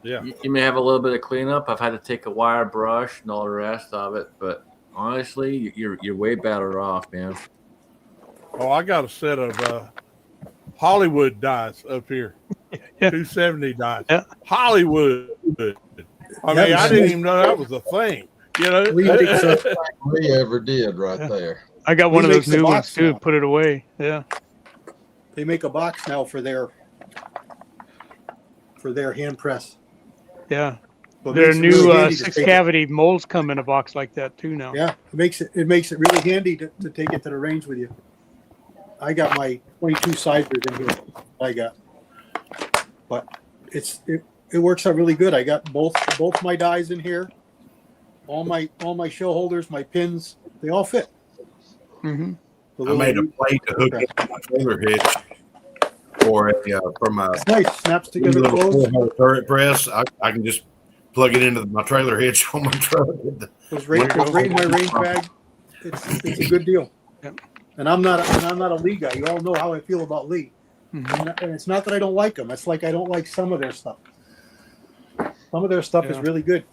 Yeah. You may have a little bit of cleanup. I've had to take a wire brush and all the rest of it, but honestly, you're way better off, man. Oh, I got a set of Hollywood dies up here. Yeah. 270 dies. Yeah. Hollywood. I mean, I didn't even know that was a thing. You know, Lee makes a, We ever did right there. I got one Lee of makes those the new ones box too. now. Put it away. Yeah. they make a box now for their hand press. Yeah. So it There are makes it new really handy to 6 take it. cavity molds come in a box like that too now. Yeah, it makes it really handy to take it to the range with you. I got my 22 sizers in here. I got, but it works out really good. I got both my dies in here. All my shell holders, my pins, they all fit. Mm-hmm. The I made a little- plate to hook up my trailer hitch for from a It's nice. Snaps together little close. 4-hole turret press. I can just plug it into my trailer hitch on my truck. Was right in my range bag. It's a good deal. Yep. And I'm not a Lee guy. You all know how I feel about Lee. Mm-hmm. And it's not that I don't like them. It's like I don't like some of their stuff. Some of their stuff is Yeah. really good.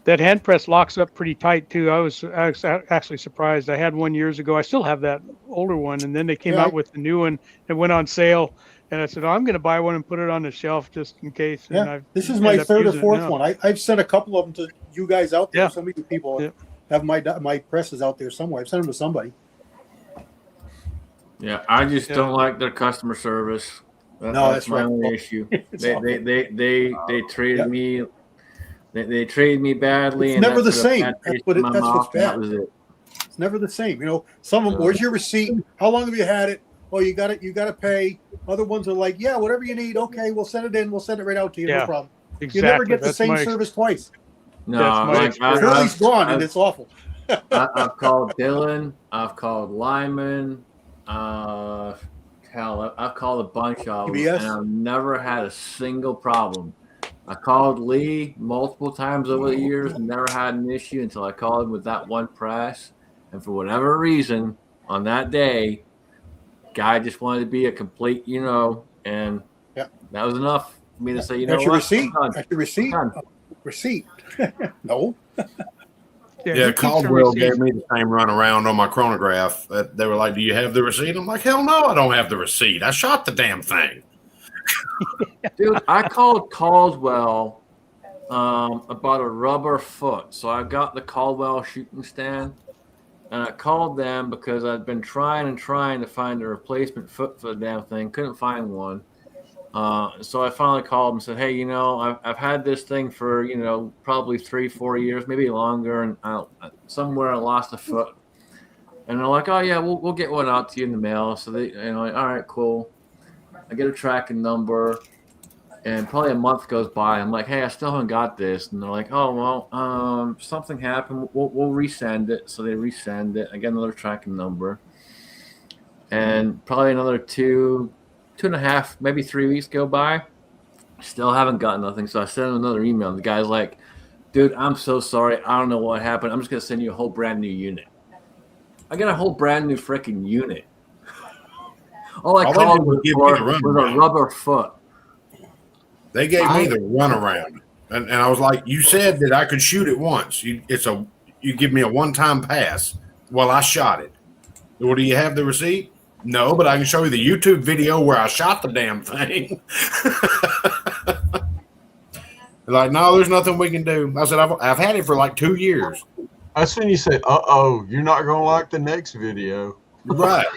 That hand press locks up pretty tight too. I was actually surprised. I had one years ago. I still have that older one, and then they came Yeah, out with the new one. It went on sale, and I said, "Oh, I'm going to buy one and put it on the shelf just in case." And Yeah, I've this is ended my up third or using it fourth now. one. I've sent a couple of them to you guys out there. Yeah. Some of you people Yeah. have my presses out there somewhere. I've sent them to somebody. Yeah, I just Yeah. don't like their customer service. No, that's my right. only issue. It's They treated Yep. me. They treated me badly. It's and never that the put a same. bad That's taste what in my that's what's mouth, and that bad. was it. It's never the same. You know, some of them, where's your receipt? How long have you had it? Oh, you got it. You got to pay. Other ones are like, yeah, whatever you need. Okay, we'll send it in. We'll send it right out to you. Yeah, No problem. Exactly. You never get the That's same my service twice. No, That's my like experience. Curly's gone, and it's awful. I've called Dylan. I've called Lyman. Hell, I've called a bunch of them, PBS? and I've never had a single problem. I called Lee multiple times over the years, never had an issue until I called him with that one press. And for whatever reason, on that day, guy just wanted to be a complete, and Yep. that was enough for me to say, you know That's your what? receipt. I'm done. That's your receipt. I'm done. Receipt. No. Yeah, Yeah, he keeps a Caldwell receipt. gave me the same run around on my chronograph. They were like, "Do you have the receipt?" I'm like, "Hell no, I don't have the receipt. I shot the damn thing." Dude, I called Caldwell about a rubber foot. So I got the Caldwell shooting stand, and I called them because I'd been trying to find a replacement foot for the damn thing. Couldn't find one. So I finally called them and said, "Hey, I've had this thing for probably 3-4 years, maybe longer, and somewhere I lost a foot." And they're like, "Oh yeah, we'll get one out to you in the mail." So they, like, all right, cool. I get a tracking number, and probably a month goes by. I'm like, "Hey, I still haven't got this," and they're like, "Oh well, something happened. We'll resend it." So they resend it. I get another tracking number, and probably another 2.5, maybe 3 weeks go by. Still haven't gotten nothing. So I sent him another email. And the guy's like, "Dude, I'm so sorry. I don't know what happened. I'm just gonna send you a whole brand new unit." I got a whole brand new freaking unit. All I All they called did was was give for you the was a runaround. rubber foot. They gave me the runaround, and I was like, "You said that I could shoot it once. You give me a one-time pass." Well, I shot it. Well, do you have the receipt? No, but I can show you the YouTube video where I shot the damn thing. They're like, "No, there's nothing we can do." I said, I've had it for like 2 years. That's when you say, "Uh-oh, you're not gonna like the next video." Right.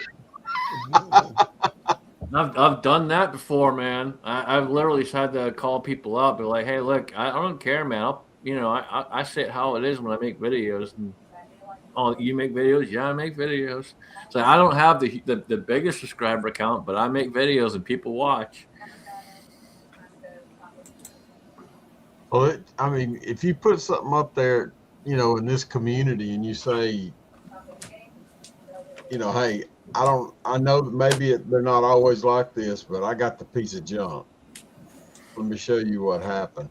I've done that before, man. I've literally had to call people up, be like, "Hey, look, I don't care, man. I say it how it is when I make videos." And Oh, you make videos? Yeah, I make videos. So I don't have the biggest subscriber count, but I make videos and people watch. Well, I mean, if you put something up there, in this community, and you say, hey, I know that maybe they're not always like this, but I got the piece of junk. Let me show you what happened.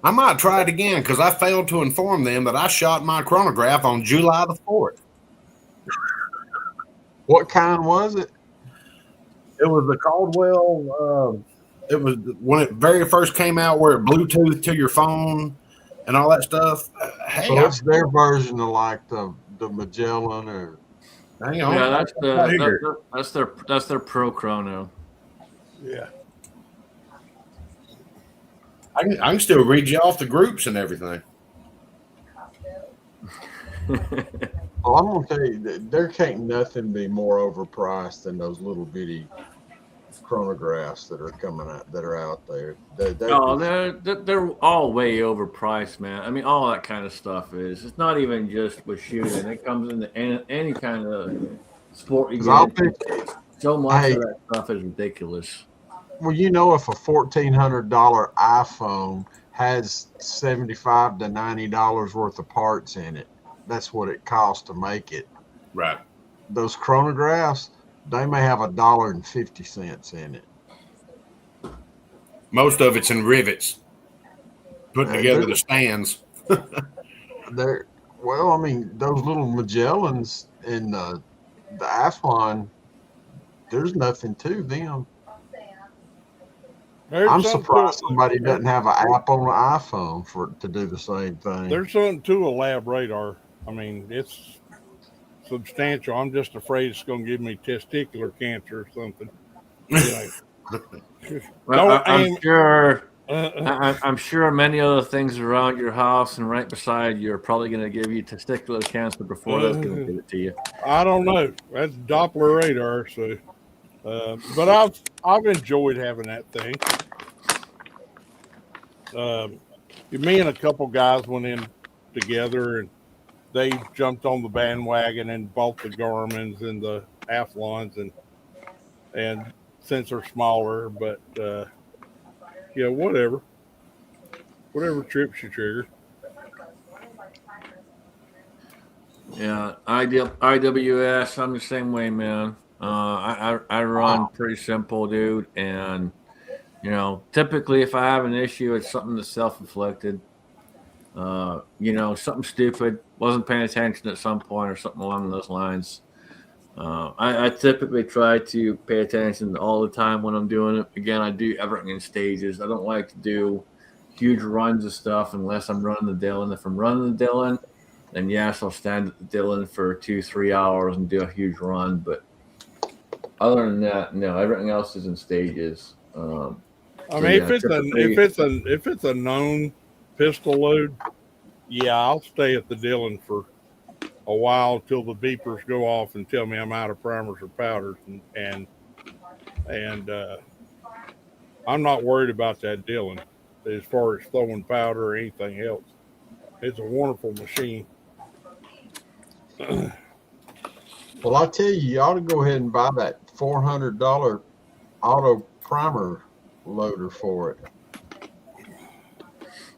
I might try it again because I failed to inform them that I shot my chronograph on July the 4th. What kind was it? It was the Caldwell. It was when it very first came out, where it Bluetooth to your phone and all that stuff. Hey, So it's their version of like the Magellan or. hang on. Yeah, that's their pro chrono. Yeah. I can still read you off the groups and everything. Well, I'm gonna tell you that there can't nothing be more overpriced than those little bitty chronographs that are coming out that are out there. They're all way overpriced, man. I mean, all that kind of stuff is. It's not even just with shooting. It comes into any kind of sport you get. So much of that stuff is ridiculous. Well, if a $1,400 iPhone has $75 to $90 worth of parts in it, that's what it costs to make it. Right. Those chronographs, they may have $1.50 in it. Most of it's in rivets, putting together the stands. Well, I mean, those little Magellans and the Athlon, there's nothing to them. I'm surprised somebody doesn't have an app on the iPhone to do the same thing. There's something to a lab radar. I mean, it's substantial. I'm just afraid it's going to give me testicular cancer or something. Well, I'm sure many other things around your house and right beside you are probably going to give you testicular cancer before that's going to give it to you. I don't know. That's Doppler radar, so. But I've enjoyed having that thing. Me and a couple guys went in together, and they jumped on the bandwagon and bought the Garmins and the Athlons, and since they're smaller, but whatever trips you trigger. Yeah, IWS. I'm the same way, man. I run pretty simple, dude, and typically if I have an issue, it's something that's self-inflicted. Something stupid, wasn't paying attention at some point or something along those lines. I typically try to pay attention all the time when I'm doing it. Again, I do everything in stages. I don't like to do huge runs of stuff unless I'm running the Dillon. If I'm running the Dillon, then yes, I'll stand at the Dillon for 2-3 hours and do a huge run. But other than that, no, everything else is in stages. If it's a known pistol load, yeah, I'll stay at the Dillon for a while till the beepers go off and tell me I'm out of primers or powders, and I'm not worried about that Dillon as far as throwing powder or anything else. It's a wonderful machine. Well, I tell you ought to go ahead and buy that $400 auto primer loader for it.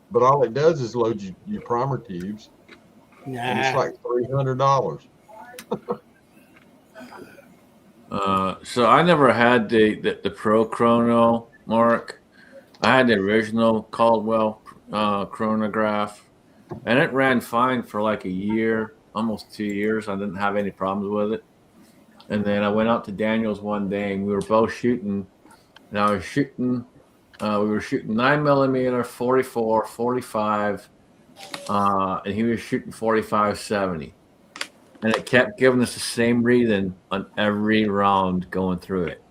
But all it does is load your primer tubes. Nah. And it's like $300. So I never had the Pro Chrono, Mark. I had the original Caldwell chronograph, and it ran fine for like a year, almost 2 years. I didn't have any problems with it. And then I went out to Daniel's one day, and we were both shooting. And I was shooting. We were shooting 9mm, 44, 45, and he was shooting 45-70. And it kept giving us the same reading on every round going through it.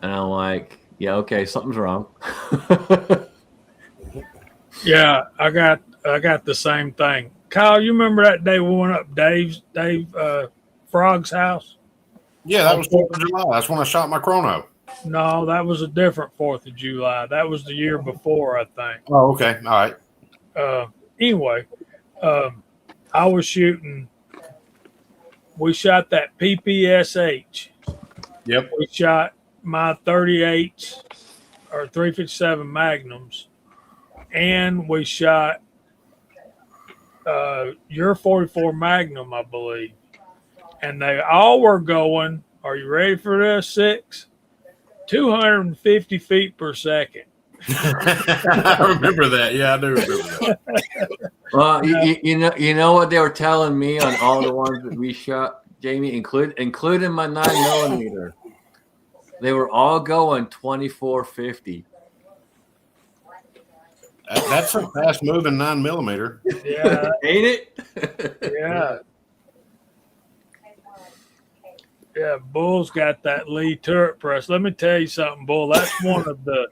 And I'm like, yeah, okay, something's wrong. Yeah, I got the same thing. Kyle, you remember that day we went up Dave Frog's house? Yeah, that was 4th of July. That's when I shot my chrono. No, that was a different 4th of July. That was the year before, I think. Oh, okay. All right. Anyway, I was shooting. We shot that PPSH. Yep. We shot my 38s or 357 Magnums, and we shot your 44 Magnum, I believe. And they all were going. Are you ready for this? 250 feet per second. I remember that. Yeah, I do remember that. Well, you know what they were telling me on all the ones that we shot, Jamie, including my 9mm. They were all going 2450. That's a fast moving 9mm. Yeah, Ain't it? yeah. Yeah, Bull's got that Lee turret press. Let me tell you something, Bull. That's one of the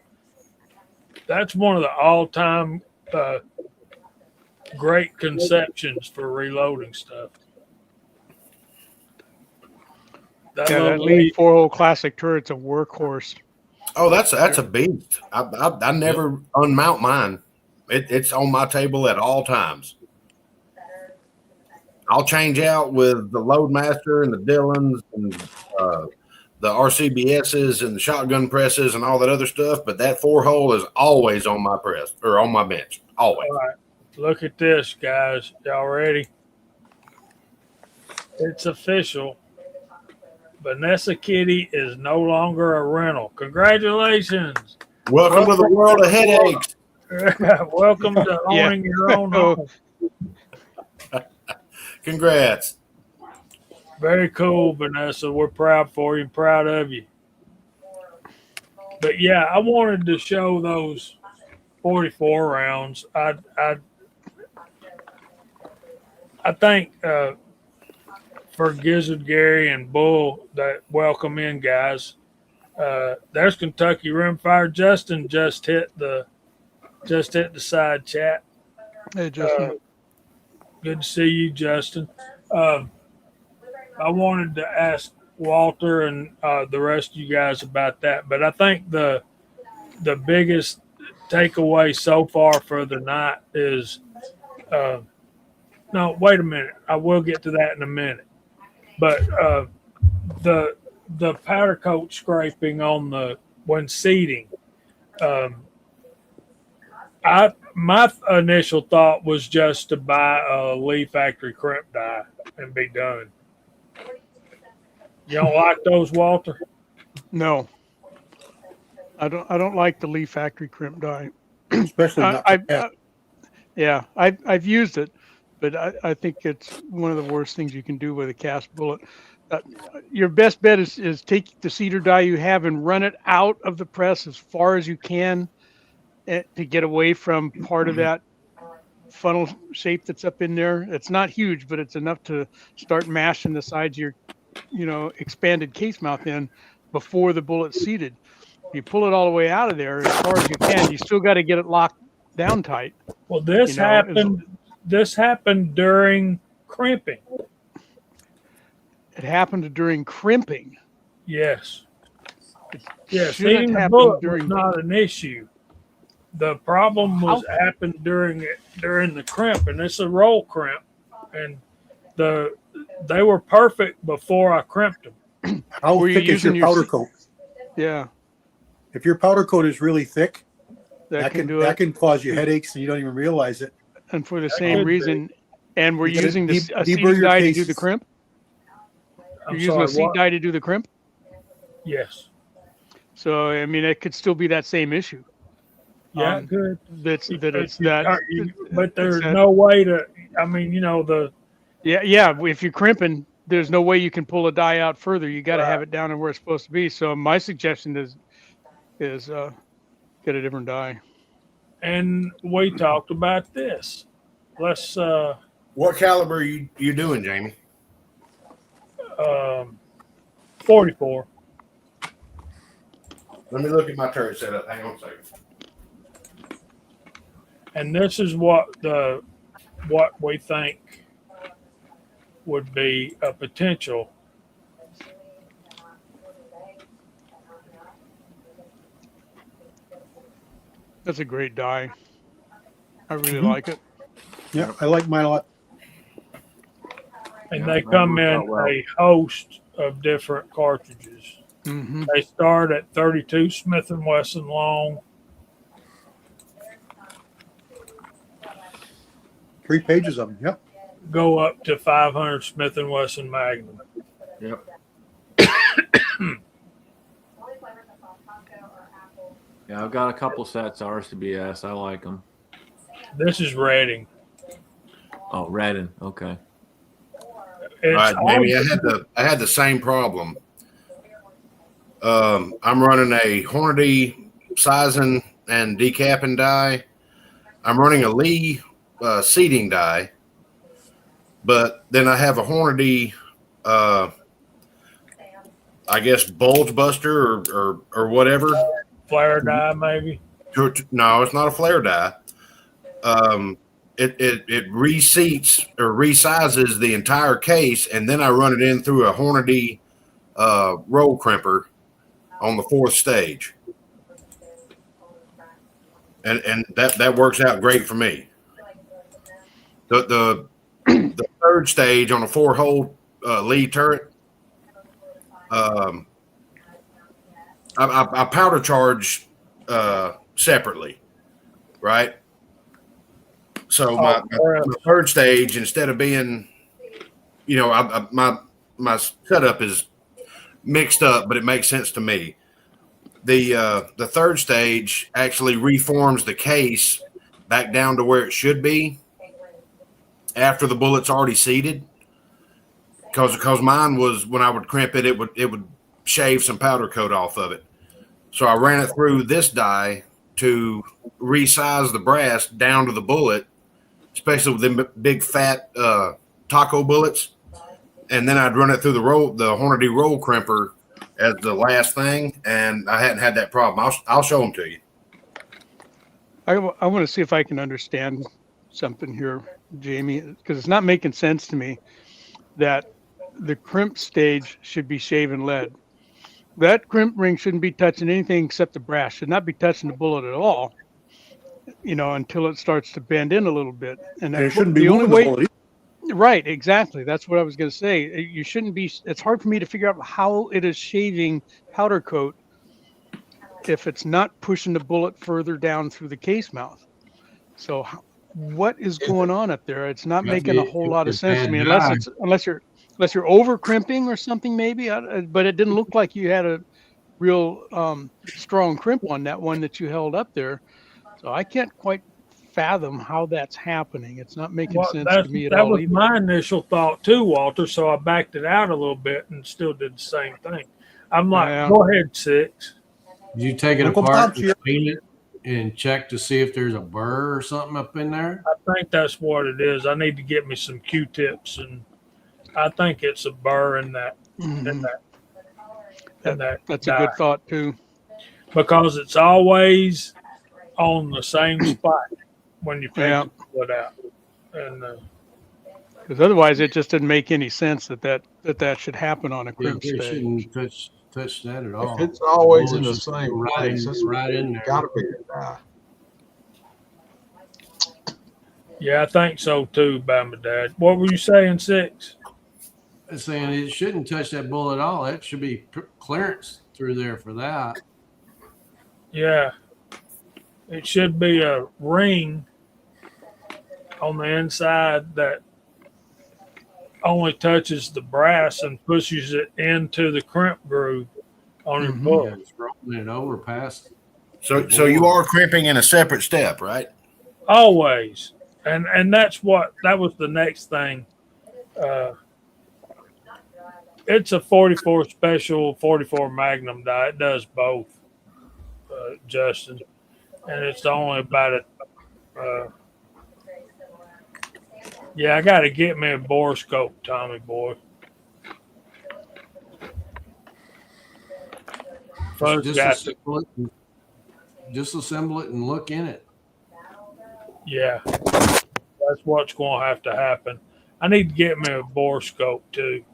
all-time great conceptions for reloading stuff. Yeah, that Lee 4.0 classic turret's a workhorse. Oh, that's a beast. I never unmount mine. It's on my table at all times. I'll change out with the Loadmaster and the Dillons and the RCBSs and the shotgun presses and all that other stuff, but that 4-hole is always on my press or on my bench. Always. All right. Look at this, guys. Y'all ready? It's official. Vanessa Kitty is no longer a rental. Congratulations. Welcome to the world of headaches. Welcome to owning your own home. Congrats. Very cool, Vanessa. We're proud for you and proud of you. But yeah, I wanted to show those 44 rounds. I think for Gizzard, Gary, and Bull that welcome in, guys. There's Kentucky Rimfire. Justin just hit the side chat. Hey, Justin. Good to see you, Justin. I wanted to ask Walter and the rest of you guys about that, but I think the biggest takeaway so far for the night is no, wait a minute. I will get to that in a minute. But the powder coat scraping on when seeding, my initial thought was just to buy a Lee Factory crimp die and be done. You don't like those, Walter? No, I don't like the Lee Factory crimp die. Especially not yeah, I've used it, but I think it's one of the worst things you can do with a cast bullet. Your best bet is take the cedar die you have and run it out of the press as far as you can to get away from part of that funnel shape that's up in there. It's not huge, but it's enough to start mashing the sides of your expanded case mouth in before the bullet's seated. You pull it all the way out of there as far as you can. You still got to get it locked down tight. Well, this happened during crimping. It happened during crimping. Yes. Yes, seating the bullet was not an issue. The problem happened during the crimp, and it's a roll crimp, and they were perfect before I crimped them. How thick is your powder coat? Yeah. If your powder coat is really thick, that can cause you headaches, and you don't even realize it. And for the same reason, and we're using a seed die to do the crimp. You're using a seed die to do the crimp. Yes. So I mean, it could still be that same issue. Yeah, good. But there's no way to. I mean, Yeah. If you're crimping, there's no way you can pull a die out further. You got to have it down to where it's supposed to be. So my suggestion is get a different die. And we talked about this. Let's. What caliber are you doing, Jamie? 44. Let me look at my turret setup. Hang on a second. And this is what we think would be a potential. That's a great die. I really like it. Yeah, I like mine a lot. And Yeah, they that come worked in out well. a host of different cartridges. Hmm. They start at 32 Smith & Wesson long. 3 pages of them. Yep. Go up to 500 Smith & Wesson Magnum. Yep. Yeah, I've got a couple sets of RCBS. I like them. This is Redding. Oh, Redden. Okay. It's Right, Jamie. I had the same problem. I'm running a Hornady sizing and decapping die. I'm running a Lee seating die, but then I have a Hornady, I guess bulge buster or whatever. flare die, maybe. No, it's not a flare die. It reseats or resizes the entire case, and then I run it in through a Hornady roll crimper on the 4th stage, and that works out great for me. The 3rd stage on a 4-hole Lee turret, I powder charge separately, right? So my 3rd stage, instead of being, my setup is mixed up, but it makes sense to me. The 3rd stage actually reforms the case back down to where it should be after the bullet's already seated. Because mine was, when I would crimp it, it would shave some powder coat off of it. So I ran it through this die to resize the brass down to the bullet, especially with them big fat taco bullets. And then I'd run it through the Hornady roll crimper as the last thing, and I hadn't had that problem. I'll show them to you. I want to see if I can understand something here, Jamie, because it's not making sense to me that the crimp stage should be shaven lead. That crimp ring shouldn't be touching anything except the brass. Should not be touching the bullet at all, until it starts to bend in a little bit. And And it shouldn't be the only moving way, the bullet. right, exactly. That's what I was going to say. You shouldn't be, it's hard for me to figure out how it is shaving powder coat if it's not pushing the bullet further down through the case mouth. So what is going on up there? It's not making a whole lot of sense to me, unless you're over crimping or something, maybe. But it didn't look like you had a real strong crimp on that one that you held up there. So I can't quite fathom how that's happening. It's not making sense to me at That all was either. my initial thought too, Walter. So I backed it out a little bit and still did the same thing. I'm like, Yeah. go ahead, 6. Did you take it Uncle apart Bob's and here. clean it and check to see if there's a burr or something up in there? I think that's what it is. I need to get me some Q-tips, and I think it's a burr in that. Mhm. That's die. a good thought too. Because it's always on the same spot when you take Yeah. the foot out. And Because otherwise, it just didn't make any sense that should happen on a Yeah, crimp they stage. shouldn't touch that at all. It's always The in the bullet should same go place. It's right in there. Gotta be the die. yeah, I think so too, by my dad. What were you saying, 6? Saying it shouldn't touch that bullet at all. That should be clearance through there for that. Yeah. It should be a ring on the inside that only touches the brass and pushes it into the crimp groove on your Mhm. bullet. It's rolling it over past. So you are crimping in a separate step, right? Always. And that was the next thing. It's a 44 special 44 Magnum die. It does both, Justin. And it's only about it. Yeah, I got to get me a bore scope, Tommy boy. Folks got to, Disassemble it and look in it. yeah, that's what's going to have to happen. I need to get me a bore scope too.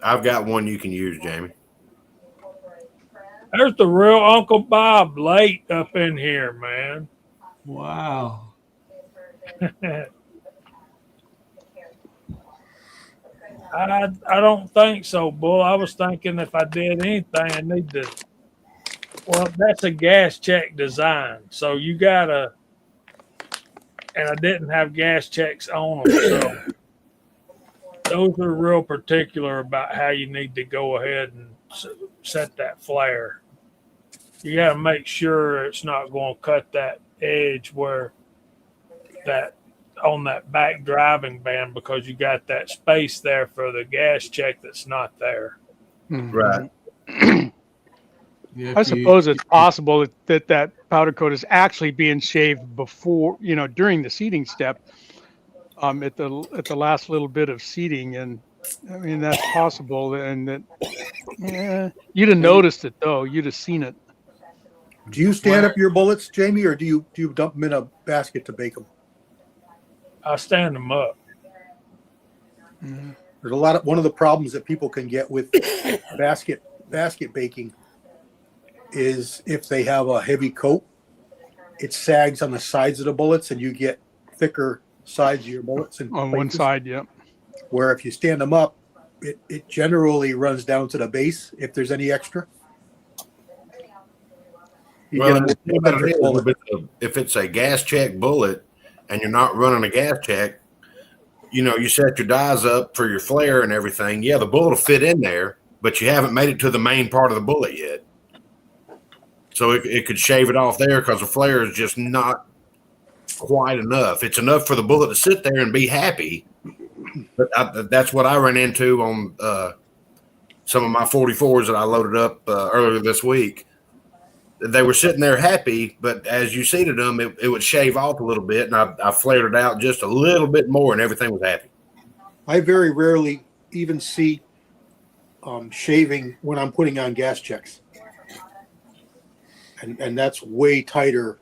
I've got one you can use, Jamie. There's the real Uncle Bob late up in here, man. Wow. I don't think so, Bull. I was thinking if I did anything, I need to. Well, that's a gas check design, so you gotta. And I didn't have gas checks on them, so those are real particular about how you need to go ahead and set that flare. You got to make sure it's not going to cut that edge where that on that back driving band because you got that space there for the gas check that's not there. Right. I suppose it's possible that powder coat is actually being shaved before, during the seeding step, at the last little bit of seeding, and I mean that's possible, and that you'd have noticed it though, you'd have seen it. Do you stand up your bullets, Jamie, or do you dump them in a basket to bake them? I stand them up. Mm-hmm. There's one of the problems that people can get with basket baking is if they have a heavy coat, it sags on the sides of the bullets and you get thicker sides of your bullets. On one side, yeah. Where if you stand them up, it generally runs down to the base if there's any extra. If it's a gas check bullet and you're not running a gas check, you set your dies up for your flare and everything. Yeah, the bullet will fit in there, but you haven't made it to the main part of the bullet yet. So it could shave it off there because the flare is just not quite enough. It's enough for the bullet to sit there and be happy. But that's what I ran into on some of my 44s that I loaded up earlier this week. They were sitting there happy, but as you seeded them, it would shave off a little bit, and I flared it out just a little bit more, and everything was happy. I very rarely even see shaving when I'm putting on gas checks. And that's way tighter,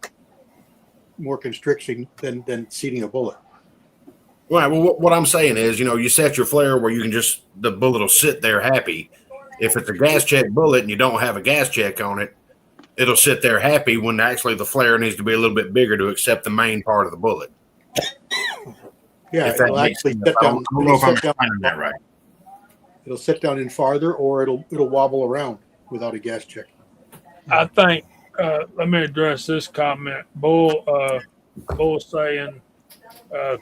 more constriction than seeding a bullet. Right. Well, what I'm saying is, you set your flare where you can the bullet will sit there happy. If it's a gas check bullet and you don't have a gas check on it, it'll sit there happy when actually the flare needs to be a little bit bigger to accept the main part of the bullet. Yeah, it'll actually sit down. I don't know if I'm explaining that right. It'll sit down in farther, or it'll wobble around without a gas check. I think. Let me address this comment. Bull saying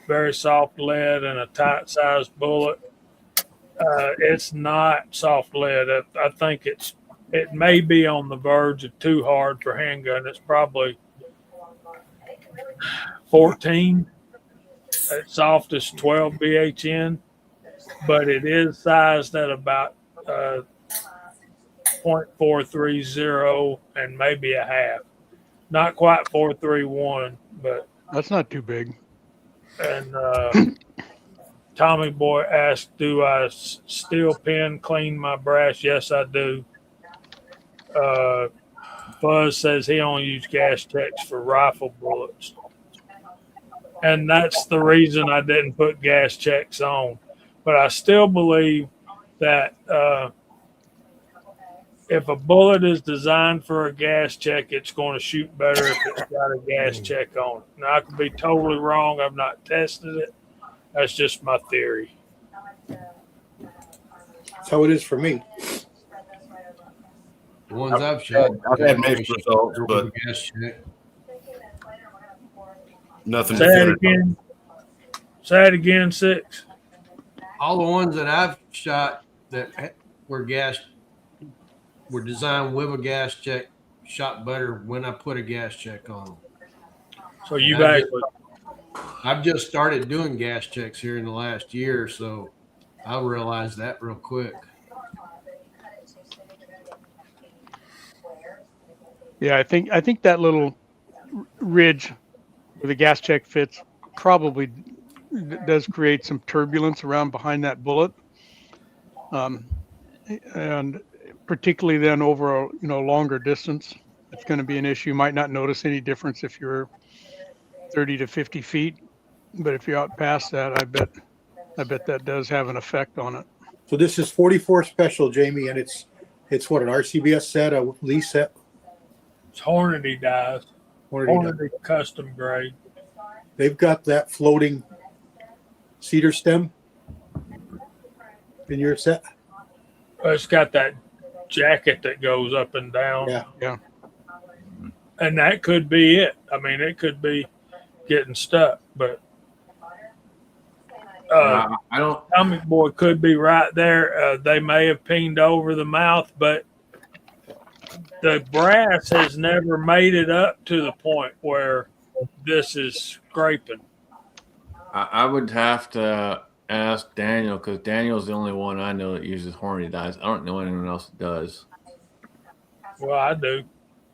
very soft lead and a tight sized bullet. It's not soft lead. I think it may be on the verge of too hard for handgun. It's probably 14. It's soft as 12 BHN, but it is sized at about 0.430 and maybe a half. Not quite 431, but that's not too big. And Tommy Boy asked, do I steel pen clean my brass? Yes, I do. Buzz says he only uses gas checks for rifle bullets. And that's the reason I didn't put gas checks on. But I still believe that if a bullet is designed for a gas check, it's going to shoot better if it's got a gas check on it. Now, I could be totally wrong. I've not tested it. That's just my theory. That's how it is for me. The ones I've shot, I've had mixed results, but gas check. Nothing. Say it again. Say it again, 6. All the ones that I've shot that were designed with a gas check shot better when I put a gas check on them. So I've just started doing gas checks here in the last year, so I realized that real quick. Yeah, I think that little ridge where the gas check fits probably does create some turbulence around behind that bullet, and particularly then over a longer distance, it's going to be an issue. You might not notice any difference if you're 30 to 50 feet, but if you're out past that, I bet that does have an effect on it. So this is 44 special, Jamie, and it's what, an RCBS set, a Lee set? It's Hornady dies. Hornady custom grade. They've got that floating cedar stem. in your set? It's got that jacket that goes up and down. Yeah. And that could be it. I mean, it could be getting stuck, but I don't. Comic Boy could be right there. They may have pinged over the mouth, but the brass has never made it up to the point where this is scraping. I would have to ask Daniel because Daniel's the only one I know that uses Horny dies. I don't know anyone else that does. Well, I do.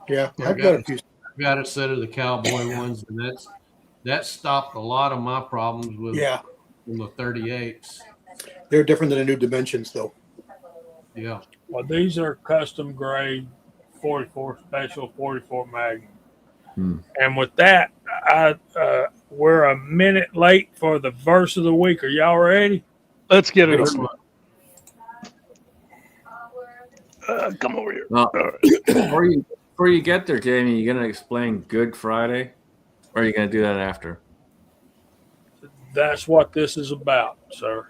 Yeah, I've got a few. I've got a set of the cowboy ones, and that stopped a lot of my problems with from the 38s. They're different than the new dimensions, though. Yeah. Well, these are custom grade 44 special 44 Magnum. And with that, we're a minute late for the verse of the week. Are y'all ready? Let's get it on. Come over here. Before you get there, Jamie, you gonna explain Good Friday, or are you gonna do that after? That's what this is about, sir.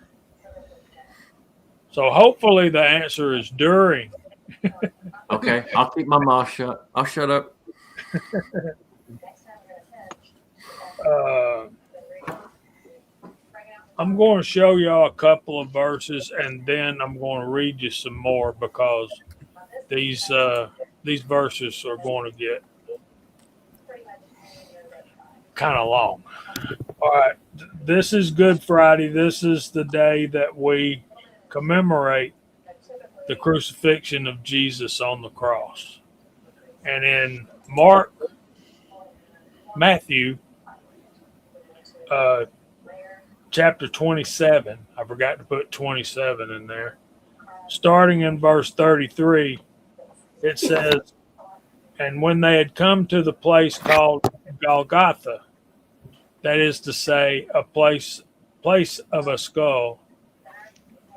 So hopefully the answer is during. Okay, I'll keep my mouth shut. I'll shut up. I'm going to show y'all a couple of verses, and then I'm going to read you some more because these verses are going to get kind of long. All right, this is Good Friday. This is the day that we commemorate the crucifixion of Jesus on the cross. And in Matthew, chapter 27, I forgot to put 27 in there. Starting in verse 33, it says, "And when they had come to the place called Golgotha, that is to say, a place of a skull,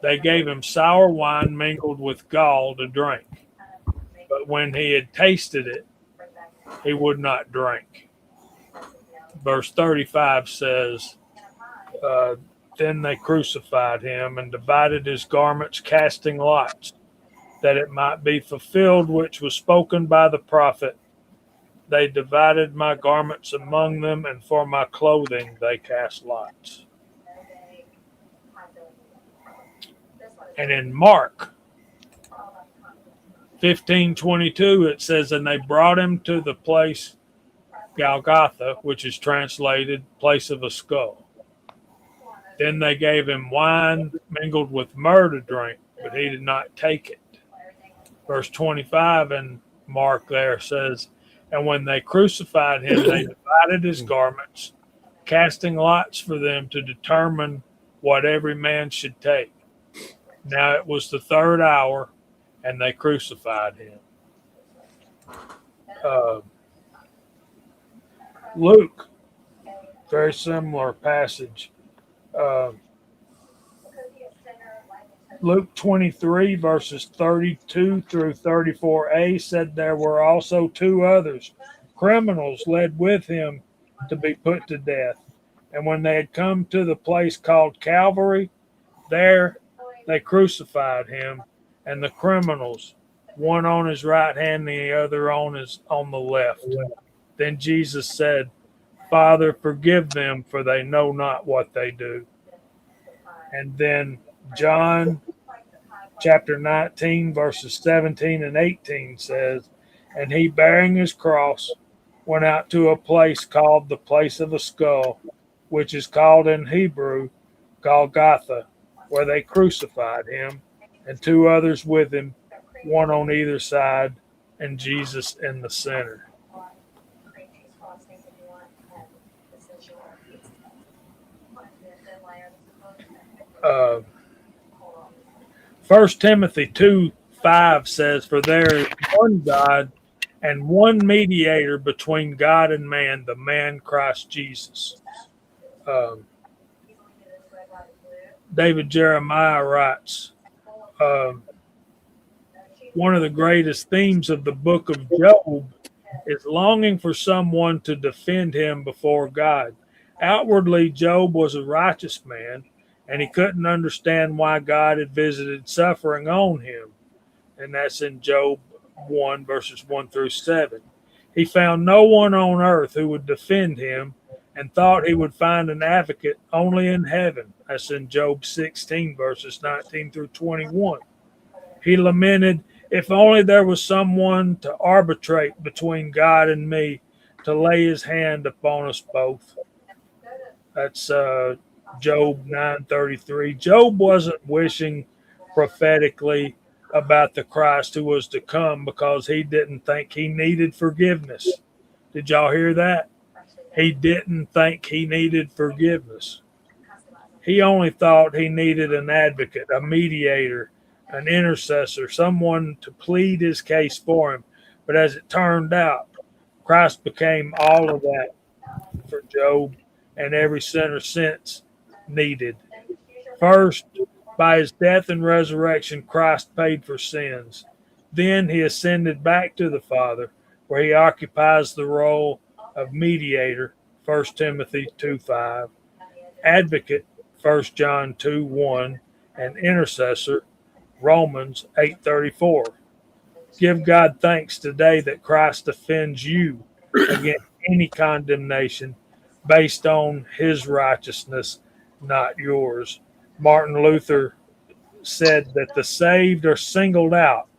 they gave him sour wine mingled with gall to drink. But when he had tasted it, he would not drink." Verse 35 says, "Then they crucified him and divided his garments, casting lots, that it might be fulfilled which was spoken by the prophet. They divided my garments among them, and for my clothing they cast lots." And in Mark 15:22, it says, "And they brought him to the place Golgotha, which is translated place of a skull. Then they gave him wine mingled with myrrh to drink, but he did not take it." Verse 25 in Mark there says, "And when they crucified him, they divided his garments, casting lots for them to determine what every man should take. Now it was the third hour, and they crucified him." Luke, very similar passage. Luke 23, verses 32 through 34a said, "There were also two others, criminals, led with him to be put to death. And when they had come to the place called Calvary, there they crucified him, and the criminals, one on his right hand and the other on the left. Then Jesus said, 'Father, forgive them, for they know not what they do.'" And then John chapter 19, verses 17 and 18 says, "And he, bearing his cross, went out to a place called the place of a skull, which is called in Hebrew Golgotha, where they crucified him, and two others with him, one on either side, and Jesus in the center." First Timothy 2:5 says, "For there is one God and one mediator between God and man, the man Christ Jesus." David Jeremiah writes, "One of the greatest themes of the book of Job is longing for someone to defend him before God. Outwardly, Job was a righteous man, and he couldn't understand why God had visited suffering on him. And that's in Job 1, verses 1 through 7. He found no one on earth who would defend him and thought he would find an advocate only in heaven. That's in Job 16, verses 19 through 21. He lamented, if only there was someone to arbitrate between God and me, to lay his hand upon us both. That's Job 9:33. Job wasn't wishing prophetically about the Christ who was to come because he didn't think he needed forgiveness. Did y'all hear that? He didn't think he needed forgiveness. He only thought he needed an advocate, a mediator, an intercessor, someone to plead his case for him. But as it turned out, Christ became all of that for Job and every sinner since needed. First, by his death and resurrection, Christ paid for sins. Then he ascended back to the Father, where he occupies the role of mediator, 1 Timothy 2:5, advocate, 1 John 2:1, and intercessor, Romans 8:34. Give God thanks today that Christ defends you against any condemnation based on his righteousness, not yours. Martin Luther said that the saved are singled out,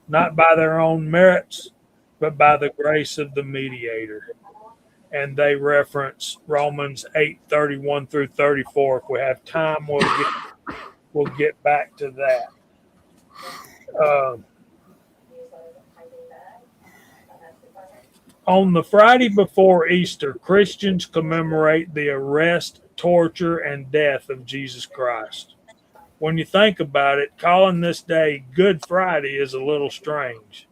not by their own merits, but by the grace of the mediator. And they reference Romans 8:31 through 34. If we have time, we'll get back to that. On the Friday before Easter, Christians commemorate the arrest, torture, and death of Jesus Christ. When you think about it, calling this day Good Friday is a little strange.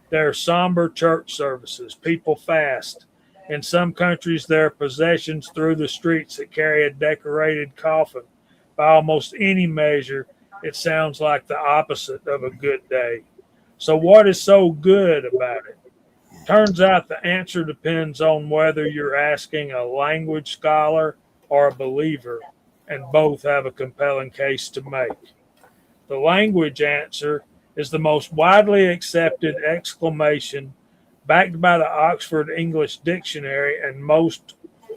There are somber church services. People fast. In some countries, there are processions through the streets that carry a decorated coffin. By almost any measure, it sounds like the opposite of a good day. So what is so good about it? Turns out the answer depends on whether you're asking a language scholar or a believer, and both have a compelling case to make. The language answer is the most widely accepted exclamation, backed by the Oxford English Dictionary and most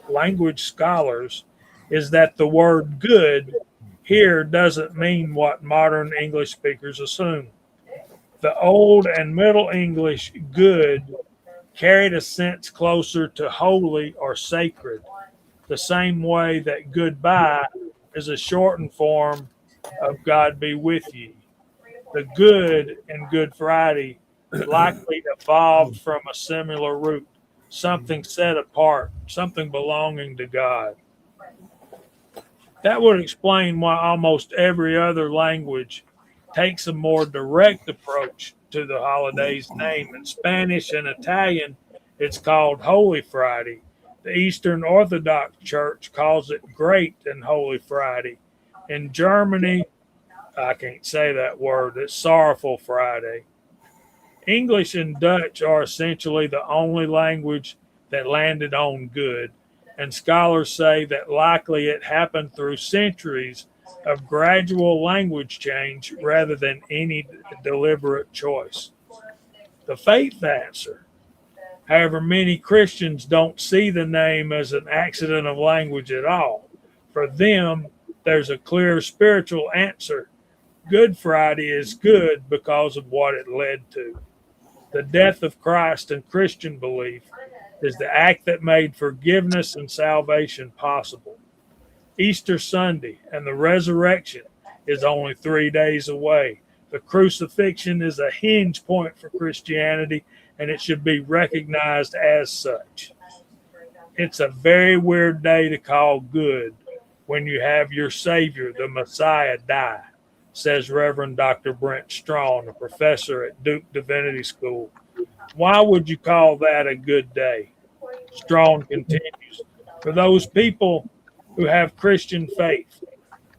language scholars, is that the word good here doesn't mean what modern English speakers assume. The Old and Middle English good carried a sense closer to holy or sacred, the same way that goodbye is a shortened form of God be with you. The good in Good Friday likely evolved from a similar root, something set apart, something belonging to God. That would explain why almost every other language takes a more direct approach to the holiday's name. In Spanish and Italian, it's called Holy Friday. The Eastern Orthodox Church calls it Great and Holy Friday. In Germany, I can't say that word, it's Sorrowful Friday. English and Dutch are essentially the only language that landed on good, and scholars say that likely it happened through centuries of gradual language change rather than any deliberate choice. The faith answer. However, many Christians don't see the name as an accident of language at all. For them, there's a clear spiritual answer. Good Friday is good because of what it led to. The death of Christ in Christian belief is the act that made forgiveness and salvation possible. Easter Sunday and the resurrection is only 3 days away. The crucifixion is a hinge point for Christianity, and it should be recognized as such. It's a very weird day to call good when you have your Savior, the Messiah, die, says Reverend Dr. Brent Strawn, a professor at Duke Divinity School. Why would you call that a good day? Strawn continues, for those people who have Christian faith,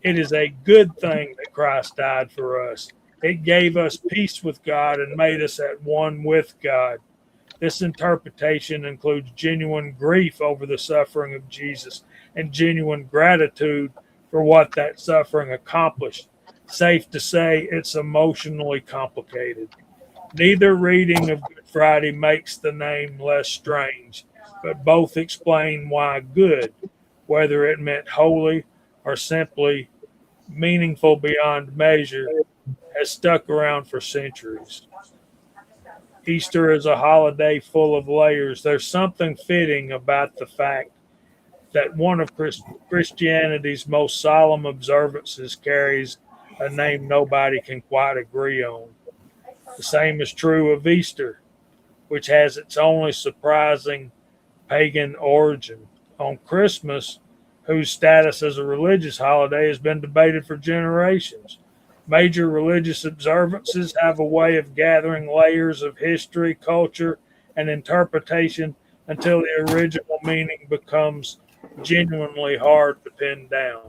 it is a good thing that Christ died for us. It gave us peace with God and made us at one with God. This interpretation includes genuine grief over the suffering of Jesus and genuine gratitude for what that suffering accomplished. Safe to say it's emotionally complicated. Neither reading of Good Friday makes the name less strange, but both explain why good, whether it meant holy or simply meaningful beyond measure, has stuck around for centuries. Easter is a holiday full of layers. There's something fitting about the fact that one of Christianity's most solemn observances carries a name nobody can quite agree on. The same is true of Easter, which has its only surprising pagan origin. On Christmas, whose status as a religious holiday has been debated for generations. Major religious observances have a way of gathering layers of history, culture, and interpretation until the original meaning becomes genuinely hard to pin down.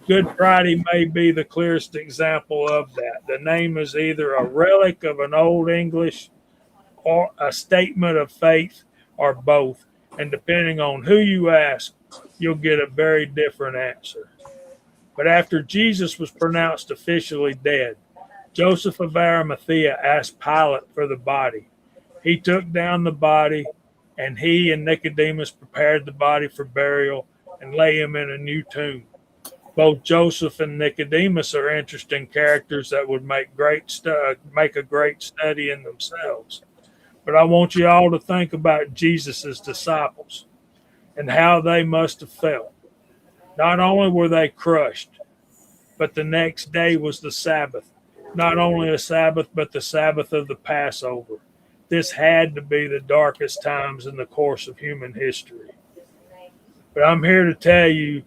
Good Friday may be the clearest example of that. The name is either a relic of an old English or a statement of faith or both. And depending on who you ask, you'll get a very different answer. But after Jesus was pronounced officially dead, Joseph of Arimathea asked Pilate for the body. He took down the body, and he and Nicodemus prepared the body for burial and lay him in a new tomb. Both Joseph and Nicodemus are interesting characters that would make a great study in themselves. But I want you all to think about Jesus' disciples and how they must have felt. Not only were they crushed, but the next day was the Sabbath. Not only a Sabbath, but the Sabbath of the Passover. This had to be the darkest times in the course of human history. But I'm here to tell you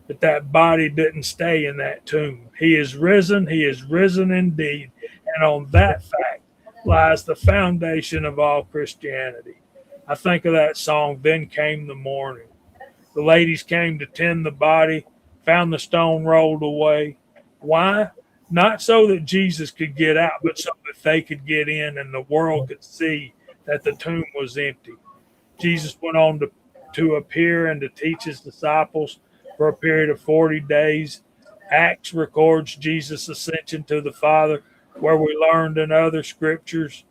that that body didn't stay in that tomb. He is risen. He is risen indeed. And on that fact lies the foundation of all Christianity. I think of that song, Then Came the Morning. The ladies came to tend the body, found the stone rolled away. Why? Not so that Jesus could get out, but so that they could get in and the world could see that the tomb was empty. Jesus went on to appear and to teach his disciples for a period of 40 days. Acts records Jesus' ascension to the Father, where we learned in other scriptures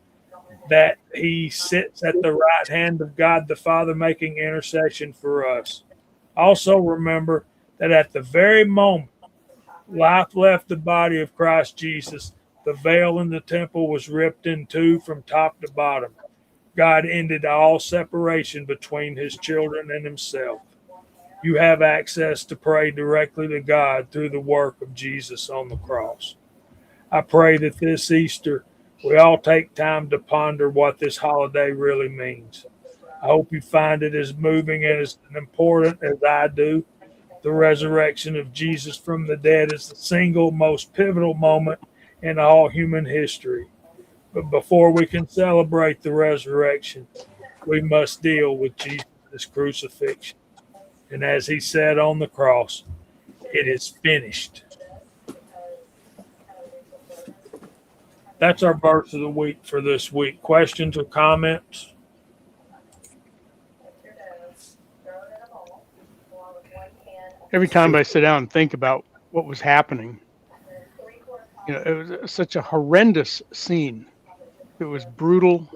that he sits at the right hand of God the Father, making intercession for us. Also remember that at the very moment life left the body of Christ Jesus, the veil in the temple was ripped in two from top to bottom. God ended all separation between his children and himself. You have access to pray directly to God through the work of Jesus on the cross. I pray that this Easter we all take time to ponder what this holiday really means. I hope you find it as moving and as important as I do. The resurrection of Jesus from the dead is the single most pivotal moment in all human history. But before we can celebrate the resurrection, we must deal with Jesus' crucifixion. And as he said on the cross, it is finished. That's our verse of the week for this week. Questions or comments? Every time I sit down and think about what was happening, it was such a horrendous scene. It was brutal,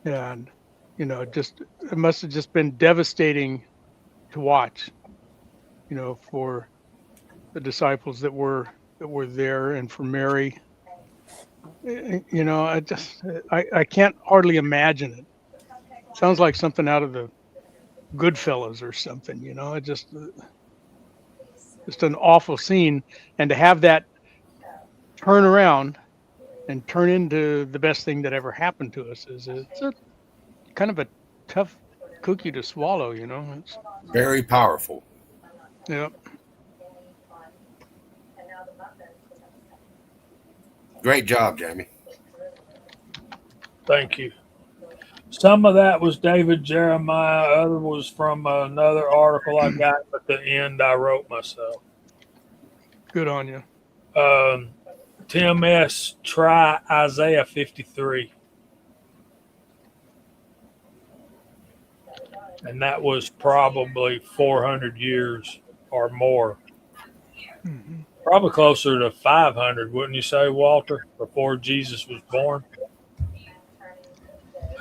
and it must have just been devastating to watch. For the disciples that were there, and for Mary. I can't hardly imagine it. Sounds like something out of the Goodfellas or something. It just an awful scene, and to have that turn around and turn into the best thing that ever happened to us it's a kind of a tough cookie to swallow. It's Very powerful. yeah. Great job, Jamie. Thank you. Some of that was David Jeremiah. Other was from another article I got. At the end, I wrote myself. Good on you. Tim S. Try Isaiah 53. And that was probably 400 years or more Mhm. Probably closer to 500, wouldn't you say, Walter, before Jesus was born?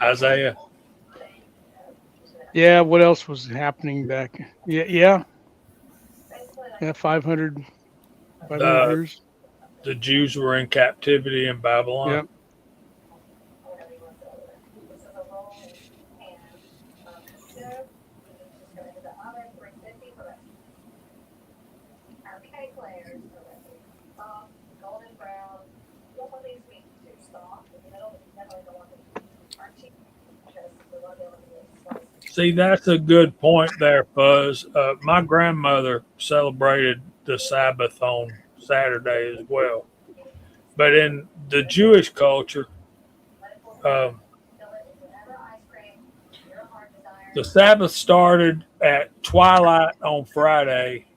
Isaiah. Yeah. What else was happening back? Yeah. Yeah. Yeah. 500 The years. the Jews were in captivity in Babylon. Yeah. See, that's a good point there, Fuzz. My grandmother celebrated the Sabbath on Saturday as well. But in the Jewish culture, um, the Sabbath started at twilight on Friday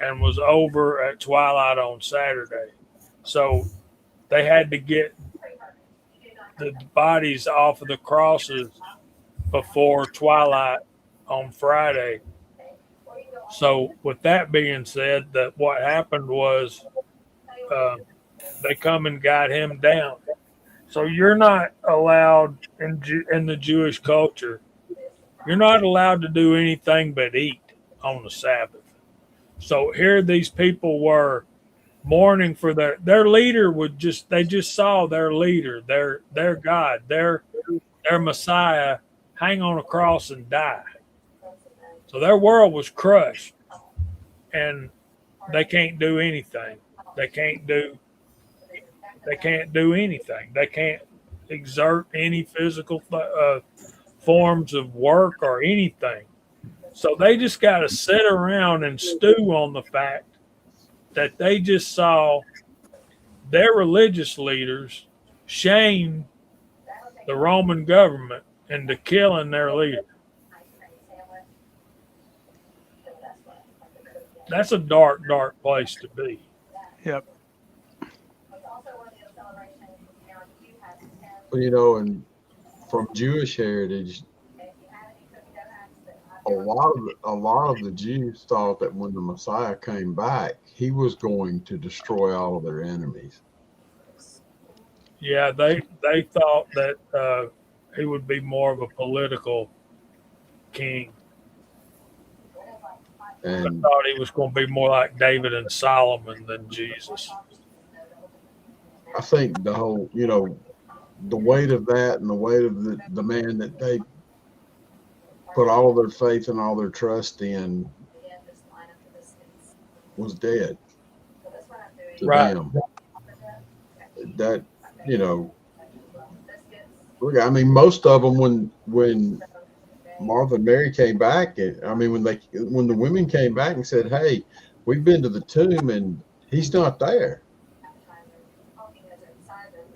and was over at twilight on Saturday. So they had to get the bodies off of the crosses before twilight on Friday. So, with that being said, that what happened was uh, they come and got him down. So you're not allowed in the Jewish culture. You're not allowed to do anything but eat on the Sabbath. So here these people were mourning for their leader. Would just they just saw their leader, their God, their Messiah hang on a cross and die. So their world was crushed, and they can't do anything. They can't do they can't do anything. They can't exert any physical forms of work or anything. So they just got to sit around and stew on the fact that they just saw their religious leaders shame the Roman government into killing their leader. That's a dark, dark place to be. Yep. Well, and from Jewish heritage, a lot of the Jews thought that when the Messiah came back, he was going to destroy all of their enemies. Yeah, they thought that he would be more of a political king. And I thought he was going to be more like David and Solomon than Jesus. I think the whole, the weight of that and the weight of the man that they put all of their faith and all their trust in was dead to Right. them. That, look, I mean, most of them when Martha and Mary came back, when the women came back and said, "Hey, we've been to the tomb and he's not there,"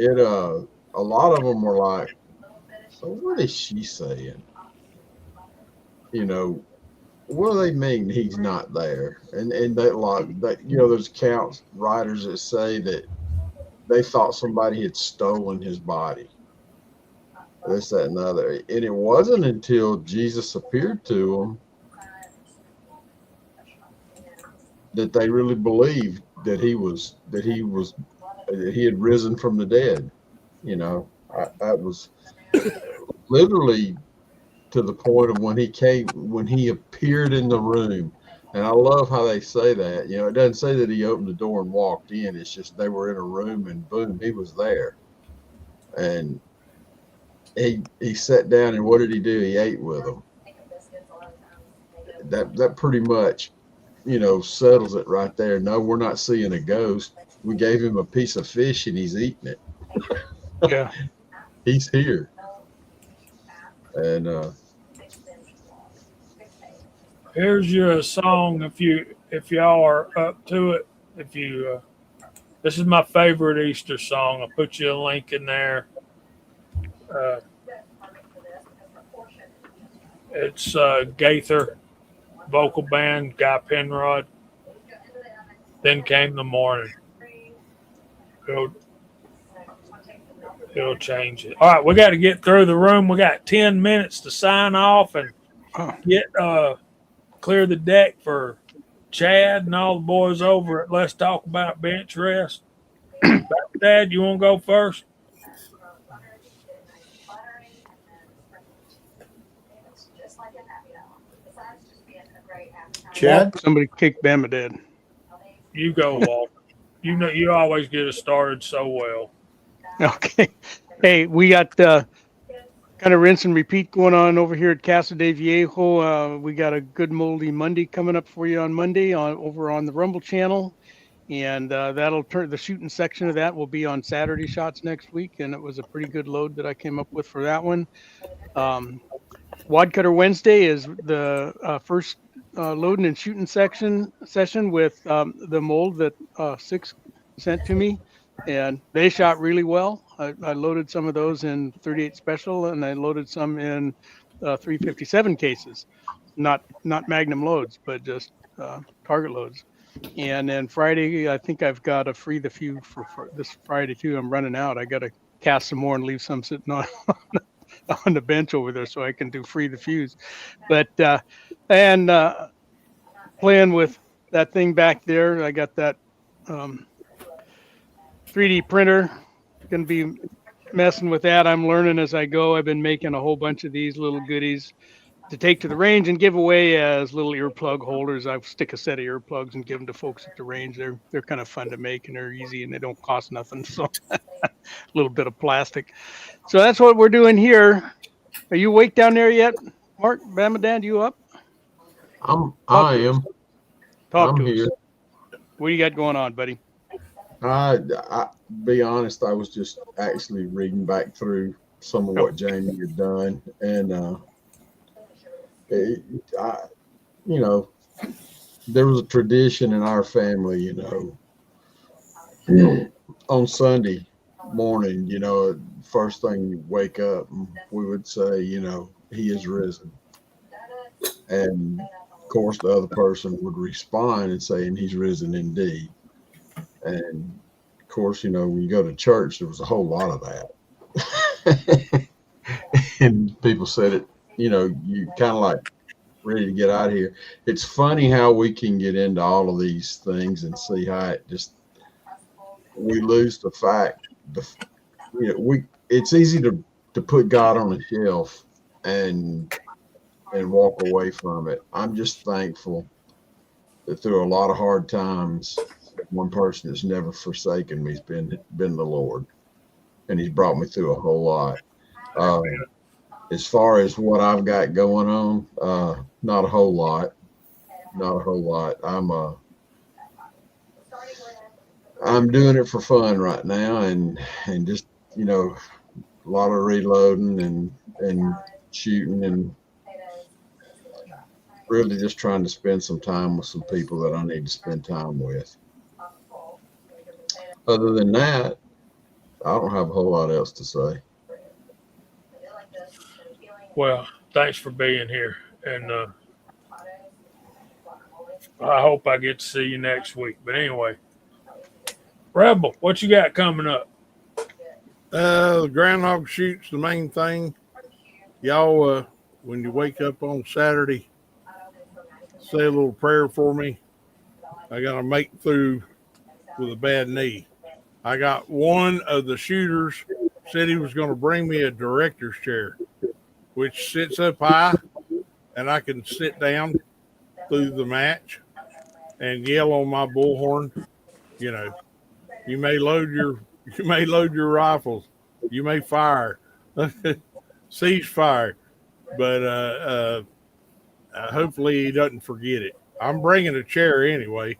a lot of them were like, "So what is she saying? What do they mean he's not there?" And that there's writers that say that they thought somebody had stolen his body. This, that, and the other. And it wasn't until Jesus appeared to them that they really believed that he had risen from the dead. That was literally to the point of when he appeared in the room. And I love how they say that. It doesn't say that he opened the door and walked in. It's just they were in a room and boom, he was there. And he sat down, and what did he do? He ate with them. That pretty much, settles it right there. No, we're not seeing a ghost. We gave him a piece of fish and he's eating it. Yeah. He's here. And Here's your song if y'all are up to it. This is my favorite Easter song. I'll put you a link in there. It's Gaither vocal band, Guy Penrod. Then came the morning. It'll change it. All right, we got to get through the room. We got 10 minutes to sign off and get clear the deck for Chad and all the boys over at Let's Talk About Bench Rest. Dad, you want to go first? Chad? Somebody kicked Bama dead. You go, Walter. You know you always get us started so well. Okay. Hey, we got kind of rinse and repeat going on over here at Casa de Viejo. We got a Good Moldy Monday coming up for you on Monday over on the Rumble channel. And that'll turn the shooting section of that will be on Saturday shots next week. And it was a pretty good load that I came up with for that one. Wad Cutter Wednesday is the first loading and shooting session with the mold that Six sent to me, and they shot really well. I loaded some of those in 38 special, and I loaded some in 357 cases, not Magnum loads, but just target loads. And then Friday, I think I've got to free the few for this Friday too. I'm running out. I got to cast some more and leave some sitting on on the bench over there so I can do free the fuse. But playing with that thing back there, I got that 3D printer. Gonna be messing with that. I'm learning as I go. I've been making a whole bunch of these little goodies to take to the range and give away as little earplug holders. I stick a set of earplugs and give them to folks at the range. They're kind of fun to make and they're easy and they don't cost nothing. So a little bit of plastic. So that's what we're doing here. Are you awake down there yet, Mark? Bama Dan, you up? I am. Talk I'm to here. us. What do you got going on, buddy? I be honest, I was just actually reading back through some of what Jamie had done, and you know, there was a tradition in our family, on Sunday morning, first thing you wake up, we would say, he is risen. And of course, the other person would respond and saying he's risen indeed. And of course, when you go to church, there was a whole lot of that. And people said it, you kind of like ready to get out of here. It's funny how we can get into all of these things and see how it just, we lose the fact, it's easy to put God on a shelf and walk away from it. I'm just thankful that through a lot of hard times, one person that's never forsaken me has been the Lord, and He's brought me through a whole lot. As far as what I've got going on, not a whole lot. I'm doing it for fun right now, and just a lot of reloading and shooting, and really just trying to spend some time with some people that I need to spend time with. Other than that, I don't have a whole lot else to say. Well, thanks for being here, and I hope I get to see you next week. But anyway, Rebel, what you got coming up? The groundhog shoot's the main thing. Y'all, when you wake up on Saturday, say a little prayer for me. I got to make through with a bad knee. I got one of the shooters said he was going to bring me a director's chair, which sits up high, and I can sit down through the match and yell on my bullhorn. You may load your rifles, you may fire, cease fire, but hopefully he doesn't forget it. I'm bringing a chair anyway,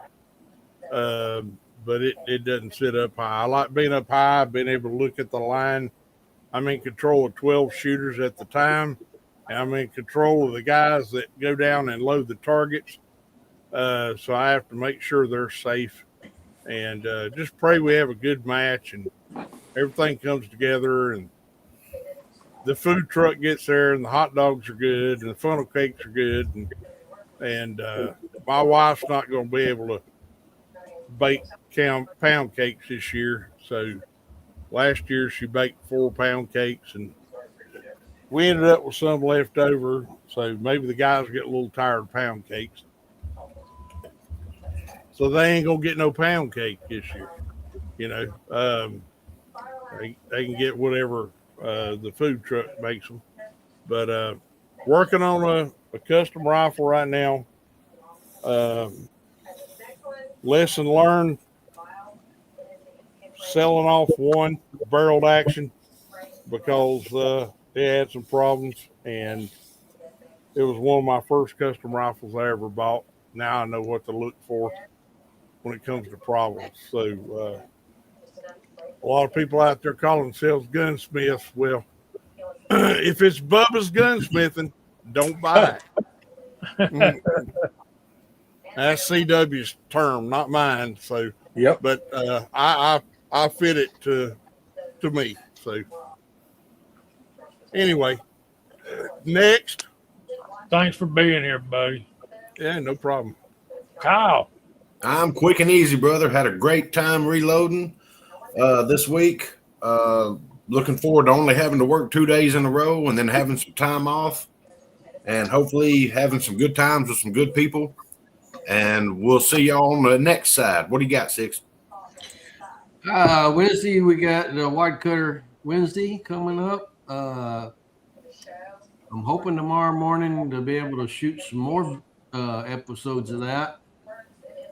but it doesn't sit up high. I like being up high, being able to look at the line. I'm in control of 12 shooters at the time, and I'm in control of the guys that go down and load the targets. So I have to make sure they're safe, and just pray we have a good match and everything comes together, and the food truck gets there, and the hot dogs are good, and the funnel cakes are good, and my wife's not going to be able to bake pound cakes this year. So last year she baked 4-pound cakes, and we ended up with some left over. So maybe the guys get a little tired of pound cakes. so they ain't gonna get no pound cake this year. You know, they can get whatever the food truck makes them. But working on a custom rifle right now. Lesson learned: selling off one barreled action because it had some problems, and it was one of my first custom rifles I ever bought. Now I know what to look for when it comes to problems. So a lot of people out there calling themselves gunsmiths. Well, if it's Bubba's gunsmithing, don't buy it. That's CW's term, not mine. So, Yep. But I fit it to me. So anyway, next. Thanks for being here, buddy. Yeah, no problem. Kyle. I'm quick and easy, brother. Had a great time reloading this week. Looking forward to only having to work 2 days in a row and then having some time off, and hopefully having some good times with some good people. And we'll see y'all on the next side. What do you got, Six? Wednesday we got the White Cutter Wednesday coming up. I'm hoping tomorrow morning to be able to shoot some more episodes of that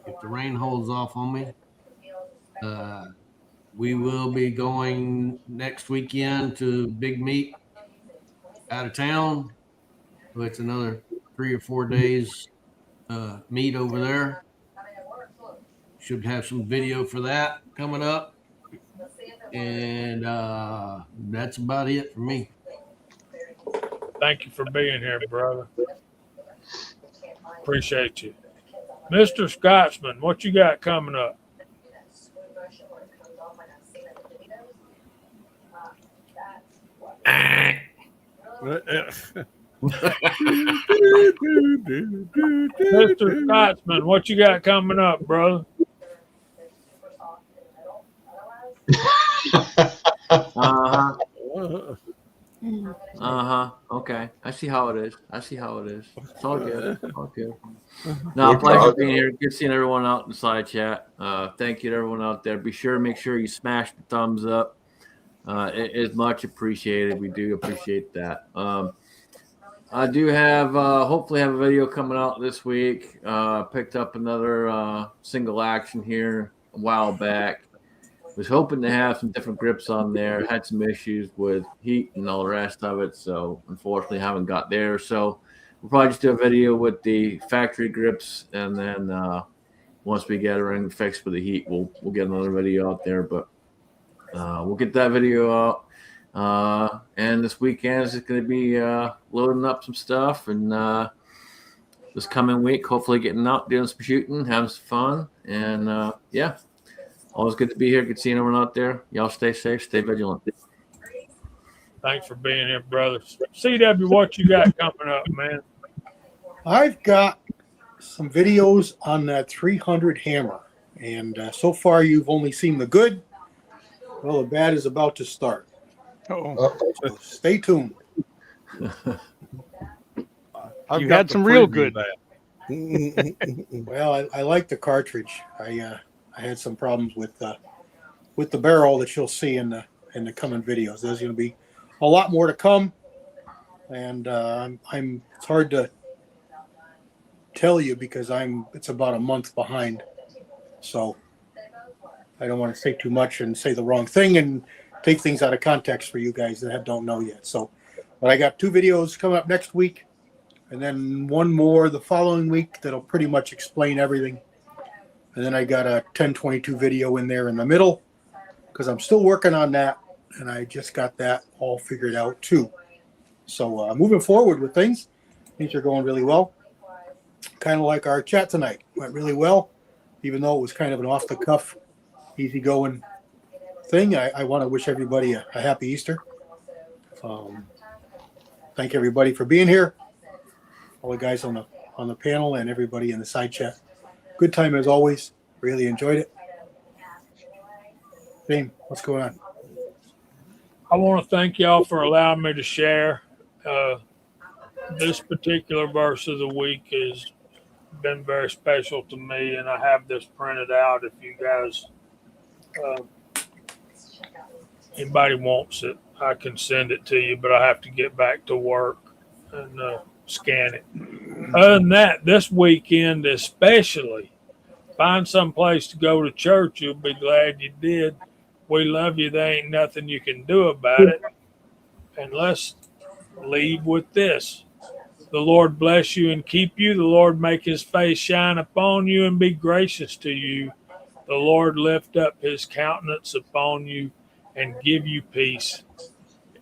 if the rain holds off on me. We will be going next weekend to Big Meat out of town. So it's another 3 or 4 days meet over there. Should have some video for that coming up. And that's about it for me. Thank you for being here, brother. Appreciate you. Mr. Scotsman, what you got coming up? Mr. Scotsman, what you got coming up, brother? Okay. I see how it is. It's all good. No, pleasure being here. Good seeing everyone out in the side chat. Thank you to everyone out there. Be sure to make sure you smash the thumbs up. It is much appreciated. We do appreciate that. I do have hopefully have a video coming out this week. Picked up another single action here a while back. Was hoping to have some different grips on there. Had some issues with heat and all the rest of it, so unfortunately haven't got there. So we'll probably just do a video with the factory grips, and then once we get everything fixed with the heat, we'll get another video out there. But we'll get that video out. And this weekend is going to be loading up some stuff, and this coming week, hopefully getting out, doing some shooting, having some fun, and yeah. Always good to be here. Good seeing everyone out there. Y'all stay safe, stay vigilant. Thanks for being here, brother. CW, what you got coming up, man? I've got some videos on that 300 hammer, and so far you've only seen the good. Well, the bad is about to start. Oh, So stay tuned. I've you got had to some real preview good. that. Well, I like the cartridge. I had some problems with the barrel that you'll see in the coming videos. There's going to be a lot more to come, and it's hard to tell you because it's about a month behind. So I don't want to say too much and say the wrong thing and take things out of context for you guys that don't know yet. So, but I got 2 videos coming up next week, and then one more the following week that'll pretty much explain everything. And then I got a 1022 video in there in the middle because I'm still working on that, and I just got that all figured out too. So moving forward with things are going really well. Kind of like our chat tonight went really well, even though it was kind of an off-the-cuff, easygoing thing. I want to wish everybody a happy Easter. Thank everybody for being here, all the guys on the panel and everybody in the side chat. Good time as always. Really enjoyed it. Dame, what's going on? I want to thank y'all for allowing me to share. This particular verse of the week is been very special to me, and I have this printed out. If you guys, anybody wants it, I can send it to you, but I have to get back to work and scan it. Other than that, this weekend especially, find some place to go to church. You'll be glad you did. We love you. There ain't nothing you can do about it. And let's leave with this. The Lord bless you and keep you. The Lord make his face shine upon you and be gracious to you. The Lord lift up his countenance upon you and give you peace.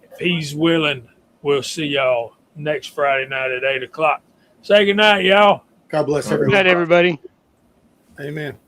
If he's willing, we'll see y'all next Friday night at 8 o'clock. Say good night, y'all. God bless Good everyone. night, everybody. Amen.